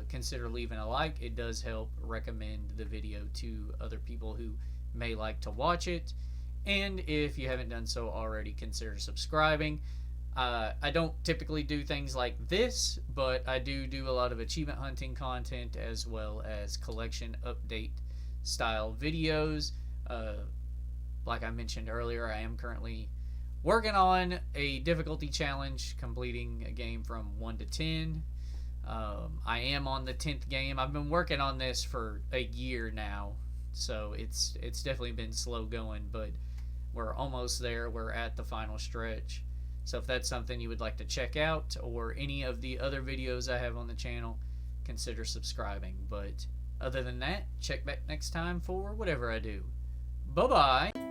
consider leaving a like. It does help recommend the video to other people who may like to watch it. And if you haven't done so already, consider subscribing. I don't typically do things like this, but I do a lot of achievement hunting content as well as collection update style videos. Like I mentioned earlier, I am currently working on a difficulty challenge, completing a game from 1 to 10. I am on the 10th game. I've been working on this for a year now, so it's definitely been slow going, but we're almost there. We're at the final stretch. So if that's something you would like to check out, or any of the other videos I have on the channel, consider subscribing. But other than that, check back next time for whatever I do. Bye-bye!